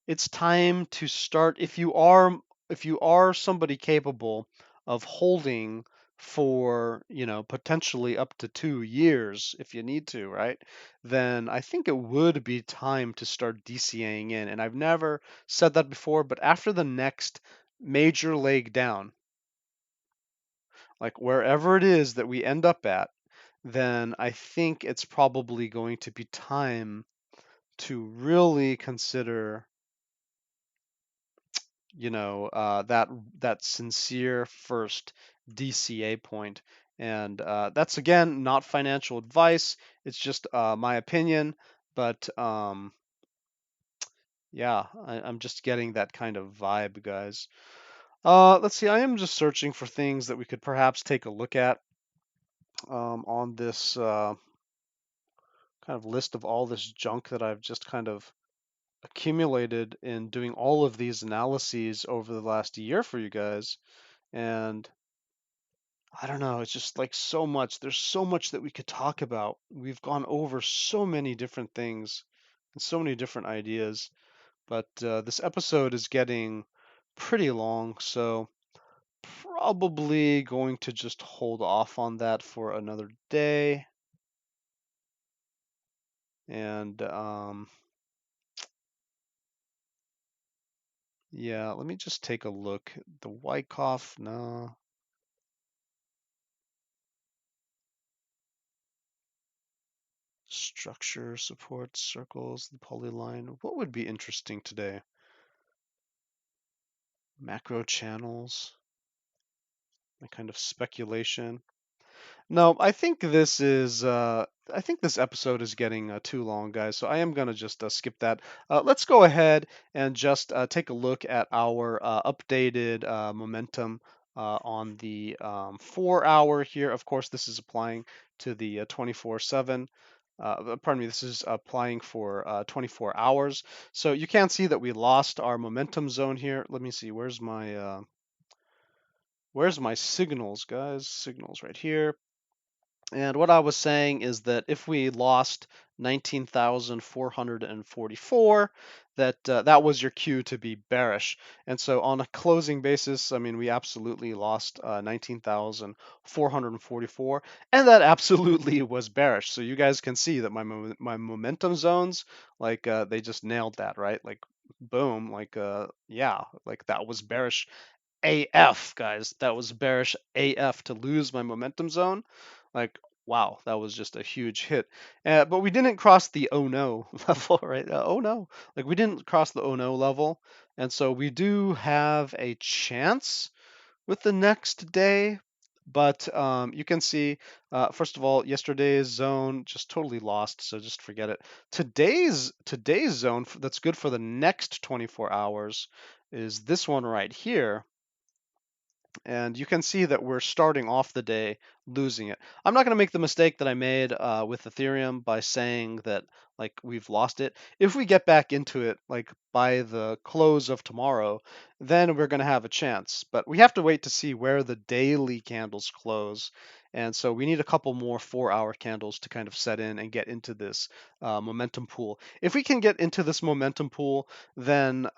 it's time to start. If you are somebody capable of holding for, potentially up to 2 years if you need to, right? Then I think it would be time to start DCAing in. And I've never said that before, but after the next major leg down, like wherever it is that we end up at, then I think it's probably going to be time to really consider, that sincere first DCA point. And that's again not financial advice. It's just my opinion. But yeah, I'm just getting that kind of vibe, guys. Let's see. I am just searching for things that we could perhaps take a look at on this kind of list of all this junk that I've just kind of accumulated in doing all of these analyses over the last year for you guys. And I don't know, it's just like so much. There's so much that we could talk about. We've gone over so many different things and so many different ideas. But this episode is getting pretty long, so probably going to just hold off on that for another day. And yeah, let me just take a look. The Wyckoff, no. Structure, support, circles, the polyline. What would be interesting today? Macro channels, a kind of speculation. No, I think this episode is getting too long, guys. So I am gonna just skip that. Let's go ahead and just take a look at our updated momentum on the 4 hour here. Of course, this is applying to the 24/7. Pardon me, this is applying for 24 hours. So you can see that we lost our momentum zone here. Let me see, where's my signals, guys? Signals right here. And what I was saying is that if we lost 19,444, that was your cue to be bearish. And so on a closing basis, I mean, we absolutely lost 19,444, and that absolutely was bearish. So you guys can see that my momentum zones, like they just nailed that, right? Like boom, like yeah, like that was bearish AF, guys. That was bearish AF to lose my momentum zone. Like, wow, that was just a huge hit. But we didn't cross the oh no level, right? Oh no. Like, we didn't cross the oh no level. And so we do have a chance with the next day. But you can see, first of all, yesterday's zone just totally lost, so just forget it. Today's zone that's good for the next 24 hours is this one right here. And you can see that we're starting off the day losing it. I'm not going to make the mistake that I made with Ethereum by saying that like we've lost it. If we get back into it like by the close of tomorrow, then we're going to have a chance. But we have to wait to see where the daily candles close. And so we need a couple more 4-hour candles to kind of set in and get into this momentum pool. If we can get into this momentum pool, then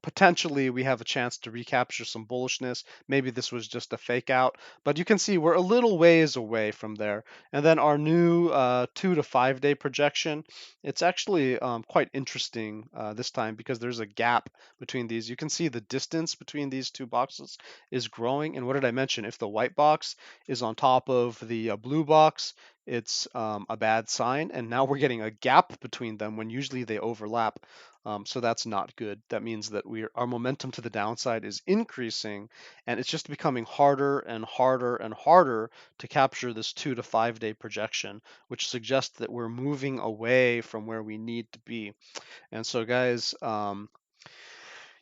potentially we have a chance to recapture some bullishness. Maybe this was just a fake out, but you can see we're a little ways away from there. And then our new 2 to 5 day projection, it's actually quite interesting this time because there's a gap between these. You can see the distance between these two boxes is growing. And what did I mention? If the white box is on top of the blue box, it's a bad sign. And now we're getting a gap between them when usually they overlap. So that's not good. That means that our momentum to the downside is increasing, and it's just becoming harder and harder and harder to capture this 2 to 5 day projection, which suggests that we're moving away from where we need to be. And so, guys,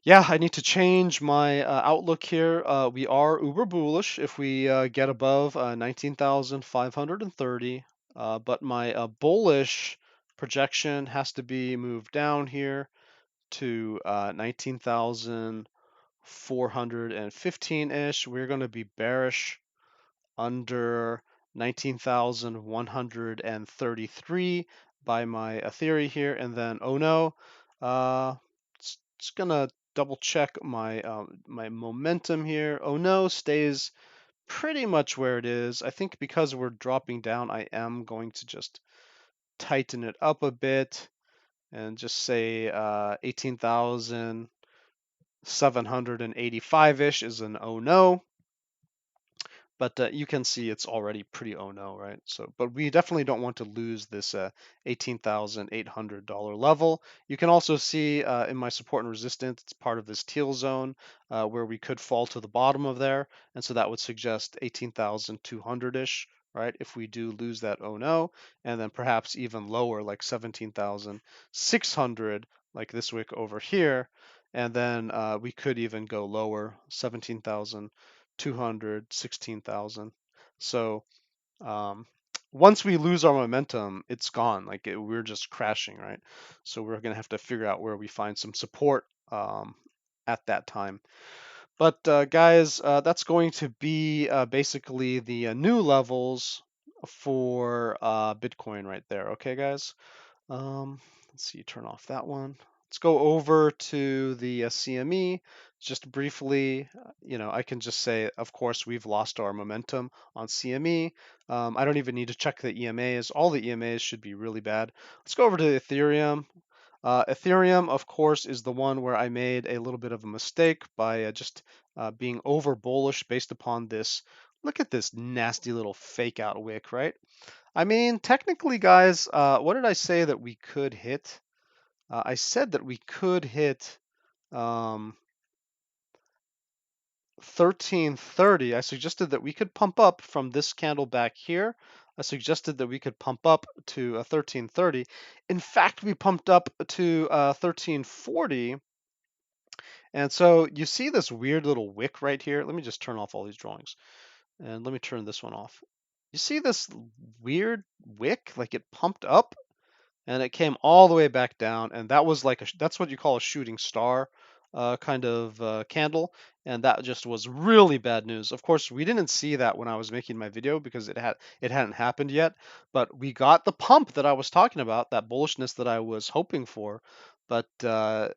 yeah, I need to change my outlook here. We are uber bullish if we get above 19,530, but my bullish projection has to be moved down here to 19,415-ish. We're going to be bearish under 19,133 by my theory here. And then, oh no, just going to double check my momentum here. Oh no, stays pretty much where it is. I think because we're dropping down, I am going to just tighten it up a bit and just say 18,785-ish is an oh no. But you can see it's already pretty oh no, right? So, but we definitely don't want to lose this $18,800 level. You can also see in my support and resistance, it's part of this teal zone where we could fall to the bottom of there. And so that would suggest 18,200-ish, right? If we do lose that oh no, and then perhaps even lower, like 17,600, like this wick over here. And then we could even go lower, 17,200, 16,000. So once we lose our momentum, it's gone. Like we're just crashing, right? So we're gonna have to figure out where we find some support at that time. But guys, that's going to be basically the new levels for Bitcoin right there. Okay, guys. Let's see, turn off that one. Let's go over to the CME just briefly. I can just say, of course, we've lost our momentum on CME. I don't even need to check the EMAs. All the EMAs should be really bad. Let's go over to Ethereum. Ethereum, of course, is the one where I made a little bit of a mistake by just being over bullish based upon this. Look at this nasty little fake out wick, right? I mean, technically, guys, what did I say that we could hit? I said that we could hit 1330. I suggested that we could pump up from this candle back here. I suggested that we could pump up to 1330. In fact, we pumped up to 1340. And so you see this weird little wick right here. Let me just turn off all these drawings. And let me turn this one off. You see this weird wick? Like it pumped up and it came all the way back down, and that was like that's what you call a shooting star kind of candle, and that just was really bad news. Of course, we didn't see that when I was making my video because it hadn't happened yet, but we got the pump that I was talking about, that bullishness that I was hoping for, but the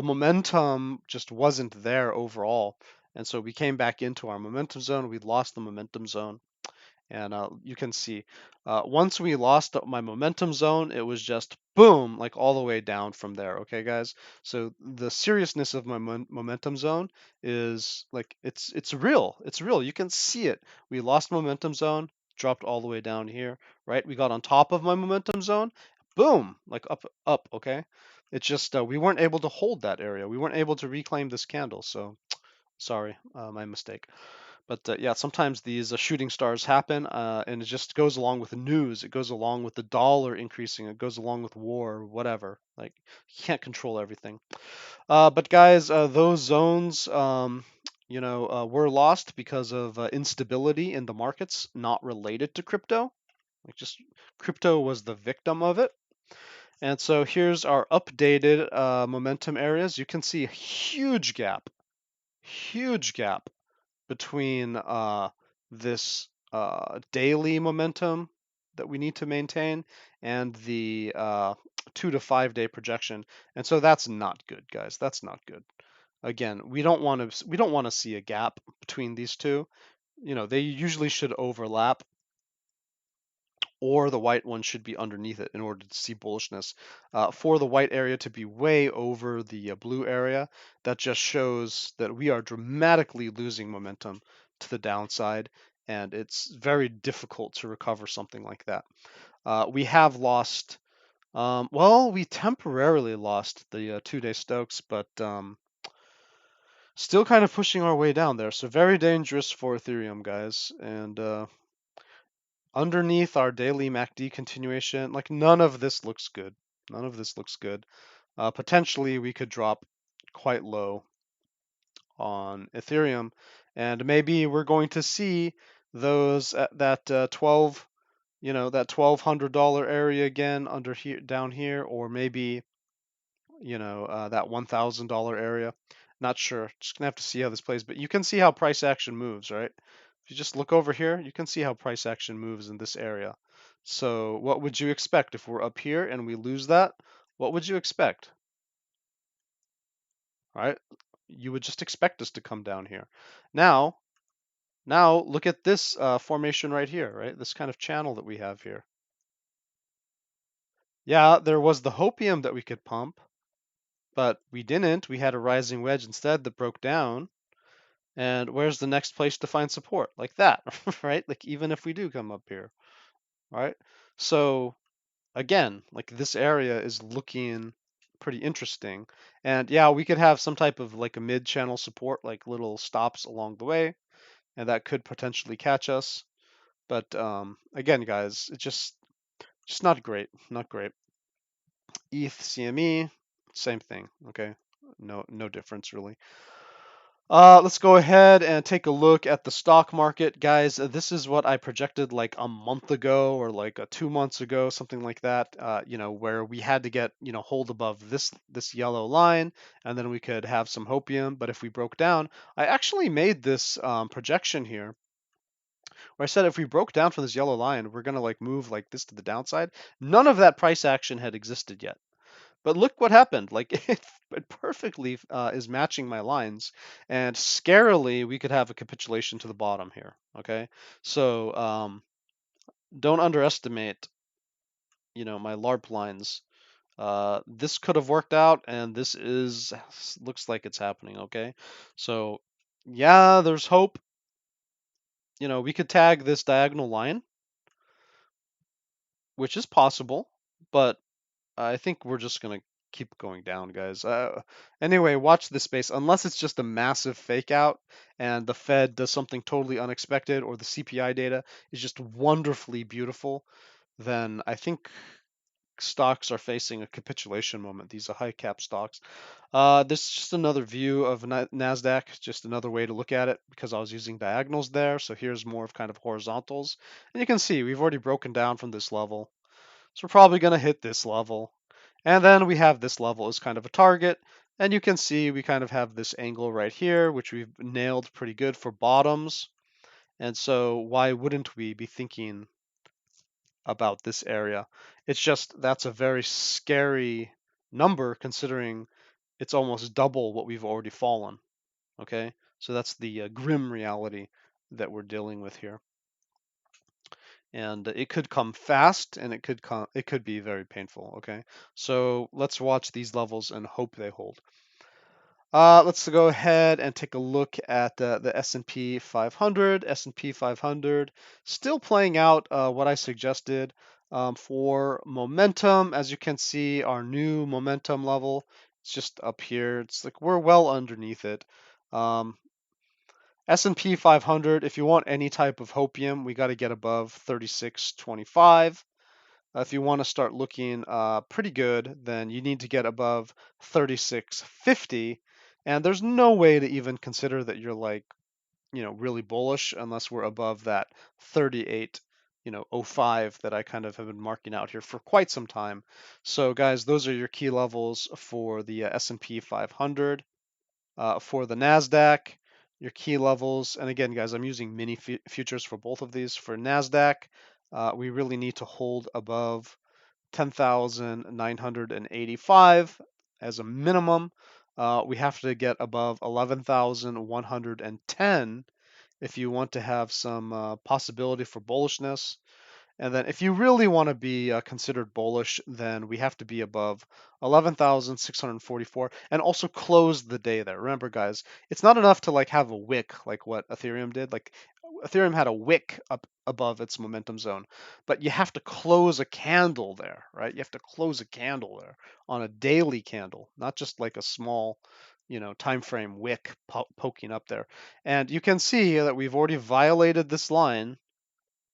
momentum just wasn't there overall, and so we came back into our momentum zone. We lost the momentum zone. And you can see once we lost my momentum zone, it was just boom, like all the way down from there. Okay, guys. So the seriousness of my momentum zone is like it's real. It's real. You can see it. We lost momentum zone, dropped all the way down here, right? We got on top of my momentum zone, boom, like up. Okay. It's just we weren't able to hold that area. We weren't able to reclaim this candle. So sorry, my mistake. But yeah, sometimes these shooting stars happen, and it just goes along with the news. It goes along with the dollar increasing. It goes along with war, whatever. Like you can't control everything. But guys, those zones, were lost because of instability in the markets, not related to crypto. Like just crypto was the victim of it. And so here's our updated momentum areas. You can see a huge gap between this daily momentum that we need to maintain and the 2 to 5 day projection. And so that's not good, guys. That's not good. Again, we don't want to see a gap between these two. They usually should overlap, or the white one should be underneath it in order to see bullishness. For the white area to be way over the blue area, that just shows that we are dramatically losing momentum to the downside, and it's very difficult to recover something like that. We have lost, well, we temporarily lost the 2 day Stokes, but still kind of pushing our way down there. So very dangerous for Ethereum, guys. And underneath our daily MACD continuation, like none of this looks good. None of this looks good. Potentially, we could drop quite low on Ethereum, and maybe we're going to see those at that 12, that $1,200 area again under here, down here, or maybe that $1,000 area. Not sure. Just gonna have to see how this plays, but you can see how price action moves, right? If you just look over here, you can see how price action moves in this area. So what would you expect if we're up here and we lose that? What would you expect? Right? You would just expect us to come down here. Now, look at this formation right here, right? This kind of channel that we have here. Yeah, there was the hopium that we could pump, but we didn't. We had a rising wedge instead that broke down. And where's the next place to find support? Like that, right? Like even if we do come up here, right? So again, like this area is looking pretty interesting. And yeah, we could have some type of like a mid-channel support, like little stops along the way, and that could potentially catch us. But again, guys, it's just not great, not great. ETH CME, same thing. Okay, no difference really. Let's go ahead and take a look at the stock market, guys. This is what I projected like a month ago or like 2 months ago, something like that. Where we had to get hold above this yellow line, and then we could have some hopium. But if we broke down, I actually made this projection here, where I said if we broke down from this yellow line, we're gonna like move like this to the downside. None of that price action had existed yet. But look what happened. Like it perfectly is matching my lines, and scarily we could have a capitulation to the bottom here. Okay, so don't underestimate, my LARP lines. This could have worked out, and this looks like it's happening. Okay, so yeah, there's hope. We could tag this diagonal line, which is possible, but I think we're just gonna keep going down, guys. Anyway, watch this space. Unless it's just a massive fake out and the Fed does something totally unexpected, or the CPI data is just wonderfully beautiful, then I think stocks are facing a capitulation moment. These are high cap stocks. This is just another view of Nasdaq, just another way to look at it because I was using diagonals there. So here's more of kind of horizontals, and you can see we've already broken down from this level. So we're probably going to hit this level. And then we have this level as kind of a target. And you can see we kind of have this angle right here, which we've nailed pretty good for bottoms. And so why wouldn't we be thinking about this area? It's just that's a very scary number considering it's almost double what we've already fallen. Okay, so that's the grim reality that we're dealing with here. and it could come fast, and it could be very painful. Okay, so let's watch these levels and hope they hold. Let's go ahead and take a look at the S&P 500. S&P 500 still playing out what I suggested for momentum. As you can see, our new momentum level, it's just up here. It's like we're well underneath it. Um, S&P 500, if you want any type of hopium, we got to get above 36.25. If you want to start looking pretty good, then you need to get above 36.50. And there's no way to even consider that you're like, really bullish unless we're above that 38, 05 that I kind of have been marking out here for quite some time. So guys, those are your key levels for the S&P 500. For the Nasdaq, your key levels, and again, guys, I'm using mini futures for both of these. For Nasdaq, we really need to hold above 10,985 as a minimum. We have to get above 11,110 if you want to have some possibility for bullishness. And then if you really want to be considered bullish, then we have to be above 11,644 and also close the day there. Remember, guys, it's not enough to like have a wick like what Ethereum did. Like Ethereum had a wick up above its momentum zone, but you have to close a candle there, right? You have to close a candle there on a daily candle, not just like a small, time frame wick poking up there. And you can see that we've already violated this line,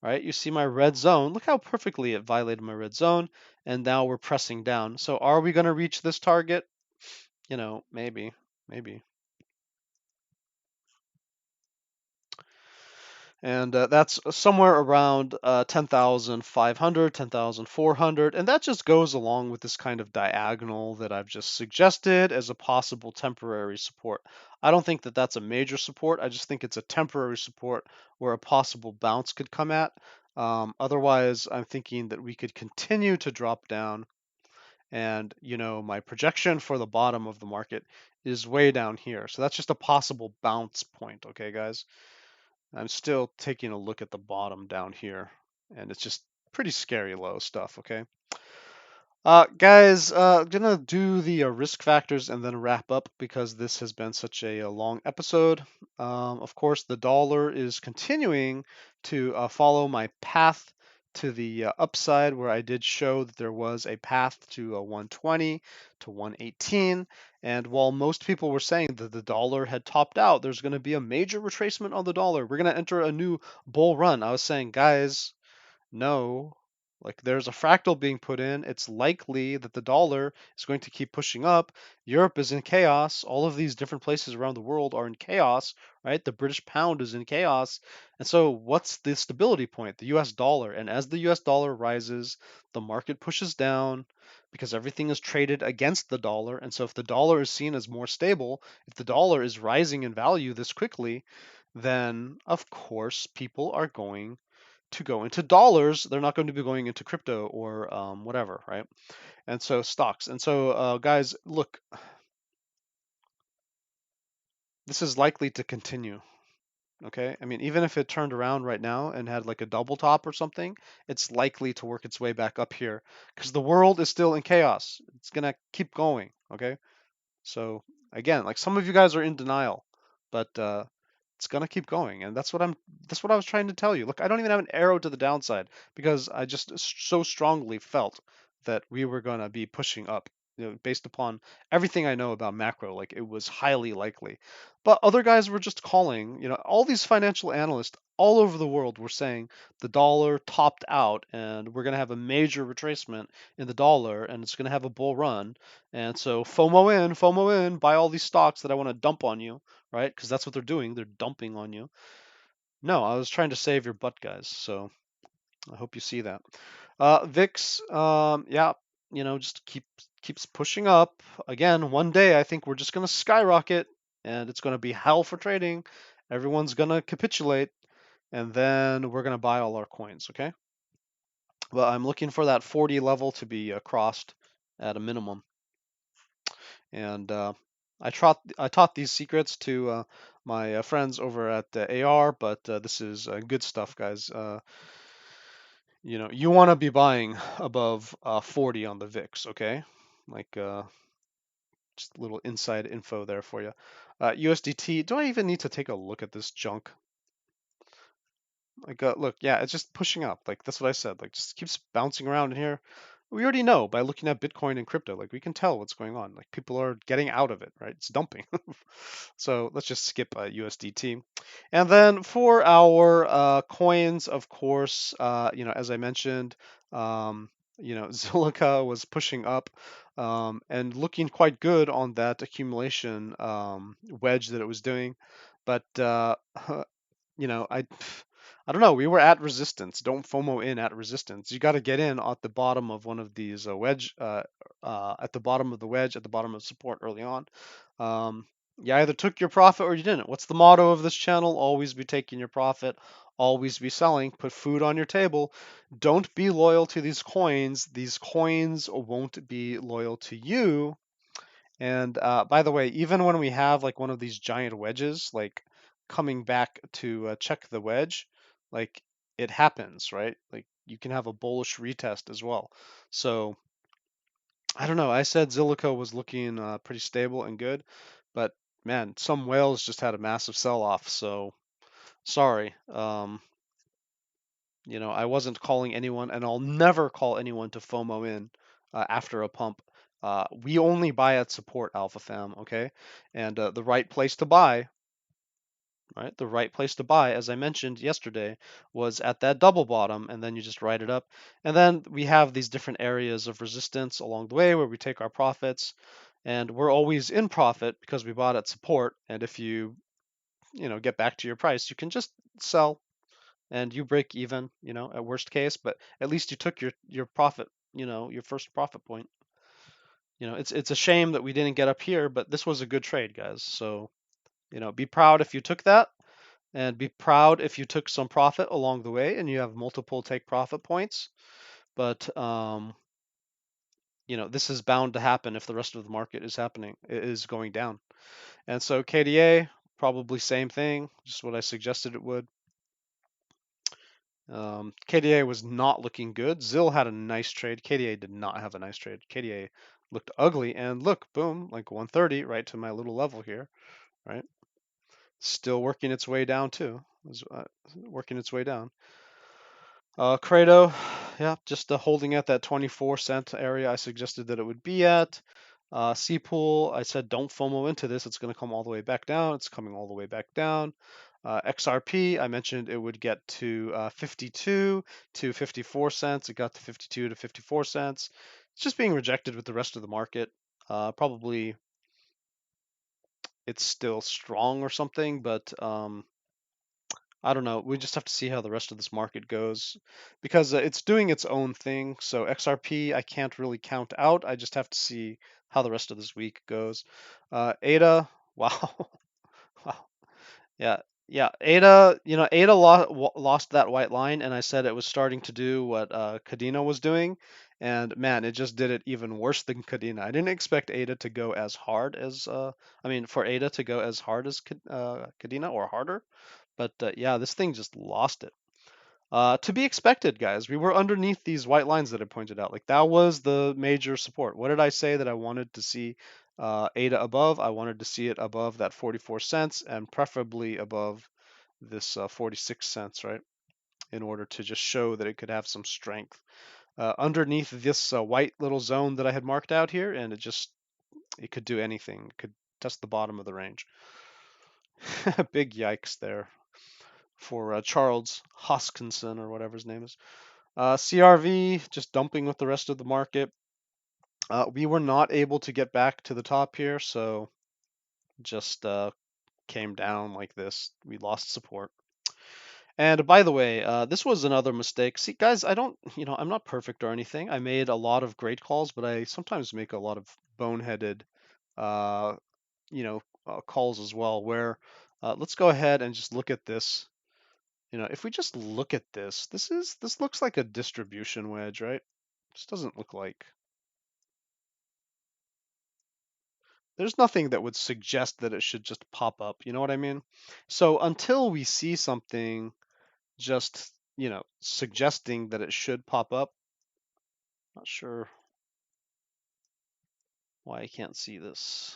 right? You see my red zone. Look how perfectly it violated my red zone. And now we're pressing down. So are we going to reach this target? Maybe, maybe. And that's somewhere around 10,500, 10,400. And that just goes along with this kind of diagonal that I've just suggested as a possible temporary support. I don't think that that's a major support. I just think it's a temporary support where a possible bounce could come at. Otherwise, I'm thinking that we could continue to drop down. And, my projection for the bottom of the market is way down here. So that's just a possible bounce point, okay, guys? I'm still taking a look at the bottom down here, and it's just pretty scary low stuff, okay? Guys, gonna do the risk factors and then wrap up because this has been such a long episode. Of course, the dollar is continuing to follow my path to the upside, where I did show that there was a path to 120 to 118. And while most people were saying that the dollar had topped out, there's going to be a major retracement on the dollar. We're going to enter a new bull run. I was saying, guys, no, like there's a fractal being put in. It's likely that the dollar is going to keep pushing up. Europe is in chaos. All of these different places around the world are in chaos, right? The British pound is in chaos. And so what's the stability point? The US dollar. And as the US dollar rises, the market pushes down because everything is traded against the dollar. And so if the dollar is seen as more stable, if the dollar is rising in value this quickly, then of course people are going to go into dollars. They're not going to be going into crypto or whatever, right? And so stocks. And so, guys, look, this is likely to continue. Okay. I mean, even if it turned around right now and had like a double top or something, it's likely to work its way back up here because the world is still in chaos. It's going to keep going. Okay. So, again, like some of you guys are in denial, but it's gonna keep going, and that's what I was trying to tell you. Look, I don't even have an arrow to the downside because I just so strongly felt that we were gonna be pushing up, based upon everything I know about macro. Like it was highly likely, but other guys were just calling. All these financial analysts all over the world were saying the dollar topped out, and we're gonna have a major retracement in the dollar, and it's gonna have a bull run. And so FOMO in, buy all these stocks that I want to dump on you, right? Because that's what they're doing. They're dumping on you. No, I was trying to save your butt, guys. So I hope you see that. VIX, yeah, just keeps pushing up. Again, one day I think we're just gonna skyrocket, and it's gonna be hell for trading. Everyone's gonna capitulate, and then we're gonna buy all our coins. Okay. Well, I'm looking for that 40 level to be crossed at a minimum. And I taught these secrets to my friends over at AR, but this is good stuff, guys. you want to be buying above 40 on the VIX, okay? Like just a little inside info there for you. USDT, do I even need to take a look at this junk? Like, look, yeah, it's just pushing up. Like, that's what I said. Like, just keeps bouncing around in here. We already know by looking at Bitcoin and crypto. Like, we can tell what's going on. Like, people are getting out of it, right? It's dumping. So let's just skip USDT. And then for our coins, of course, as I mentioned, Zilliqa was pushing up and looking quite good on that accumulation wedge that it was doing. But I don't know. We were at resistance. Don't FOMO in at resistance. You got to get in at the bottom of one of these wedge, at the bottom of the wedge, at the bottom of support early on. You either took your profit or you didn't. What's the motto of this channel? Always be taking your profit, always be selling. Put food on your table. Don't be loyal to these coins. These coins won't be loyal to you. And by the way, even when we have like one of these giant wedges, like coming back to check the wedge, like it happens, right? Like you can have a bullish retest as well. So I don't know. I said Zilliqa was looking pretty stable and good, but man, some whales just had a massive sell-off. So sorry. I wasn't calling anyone, and I'll never call anyone to FOMO in after a pump. We only buy at support, Alpha Fam, okay? And the right place to buy, right? The right place to buy, as I mentioned yesterday, was at that double bottom, and then you just write it up. And then we have these different areas of resistance along the way where we take our profits, and we're always in profit because we bought at support. And if you get back to your price, you can just sell and you break even, at worst case, but at least you took your profit, your first profit point. It's a shame that we didn't get up here, but this was a good trade, guys. So, be proud if you took that and be proud if you took some profit along the way and you have multiple take profit points. But this is bound to happen if the rest of the market is going down. And so KDA, probably same thing, just what I suggested it would. KDA was not looking good. ZIL had a nice trade. KDA did not have a nice trade. KDA looked ugly, and look, boom, like 130 right to my little level here, right? Still working its way down too. Working its way down. Credo, yeah, just holding at that 24-cent area I suggested that it would be at. Cpool, I said don't FOMO into this. It's going to come all the way back down. It's coming all the way back down. XRP, I mentioned it would get to 52 to 54 cents. It got to 52 to 54 cents. It's just being rejected with the rest of the market. Probably it's still strong or something, but I don't know. We just have to see how the rest of this market goes because it's doing its own thing. So XRP, I can't really count out. I just have to see how the rest of this week goes. ADA, wow. Wow. Yeah, yeah. ADA lost that white line, and I said it was starting to do what Cadena was doing, and man, it just did it even worse than Cadena. I didn't expect ADA to go as hard as, for ADA to go as hard as Cadena or harder, but yeah, this thing just lost it. To be expected, guys. We were underneath these white lines that I pointed out. Like that was the major support. What did I say that I wanted to see ADA above? I wanted to see it above that 44 cents and preferably above this 46 cents, right? In order to just show that it could have some strength. Underneath this white little zone that I had marked out here, and it could do anything. It could test the bottom of the range. Big yikes there for Charles Hoskinson or whatever his name is. CRV just dumping with the rest of the market. We were not able to get back to the top here, so just came down like this. We lost support. And by the way, this was another mistake. See, guys, I'm not perfect or anything. I made a lot of great calls, but I sometimes make a lot of boneheaded, uh, calls as well. Where let's go ahead and just look at this. If we just look at this looks like a distribution wedge, right? This doesn't look like there's nothing that would suggest that it should just pop up. You know what I mean? So until we see something just, suggesting that it should pop up. Not sure why I can't see this.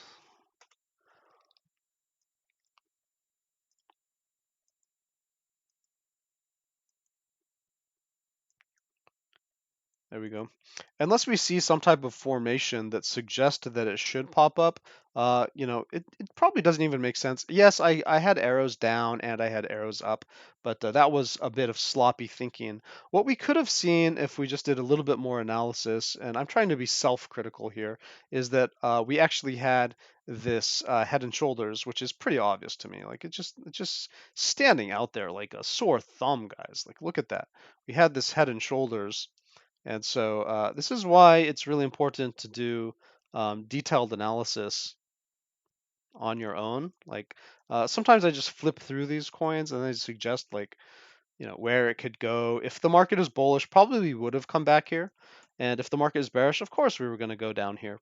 There we go. Unless we see some type of formation that suggests that it should pop up, it probably doesn't even make sense. Yes, I had arrows down and I had arrows up, but that was a bit of sloppy thinking. What we could have seen if we just did a little bit more analysis, and I'm trying to be self-critical here, is that we actually had this head and shoulders, which is pretty obvious to me. Like it's just standing out there like a sore thumb, guys. Like look at that. We had this head and shoulders. And so this is why it's really important to do detailed analysis on your own. Like sometimes I just flip through these coins and I suggest like, where it could go. If the market is bullish, probably we would have come back here. And if the market is bearish, of course we were going to go down here.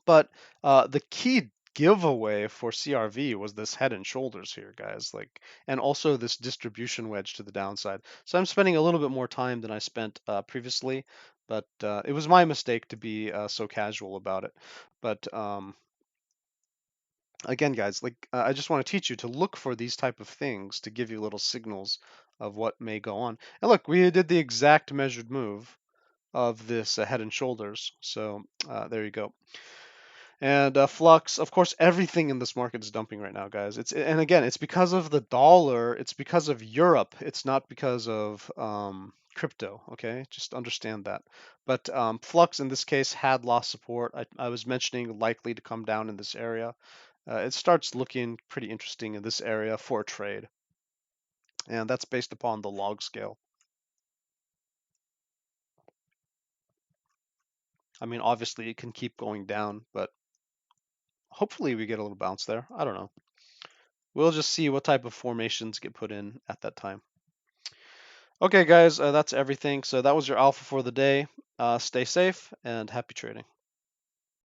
But the key giveaway for CRV was this head and shoulders here, guys. Like, and also this distribution wedge to the downside. So I'm spending a little bit more time than I spent previously, but it was my mistake to be so casual about it. But again, guys, like I just want to teach you to look for these type of things to give you little signals of what may go on. And look, we did the exact measured move of this head and shoulders. So there you go. And flux, of course, everything in this market is dumping right now, guys. And again, it's because of the dollar. It's because of Europe. It's not because of crypto. Okay, just understand that. But flux in this case had lost support. I was mentioning likely to come down in this area. It starts looking pretty interesting in this area for a trade, and that's based upon the log scale. I mean, obviously it can keep going down, but hopefully we get a little bounce there. I don't know. We'll just see what type of formations get put in at that time. Okay, guys, that's everything. So that was your alpha for the day. Stay safe and happy trading.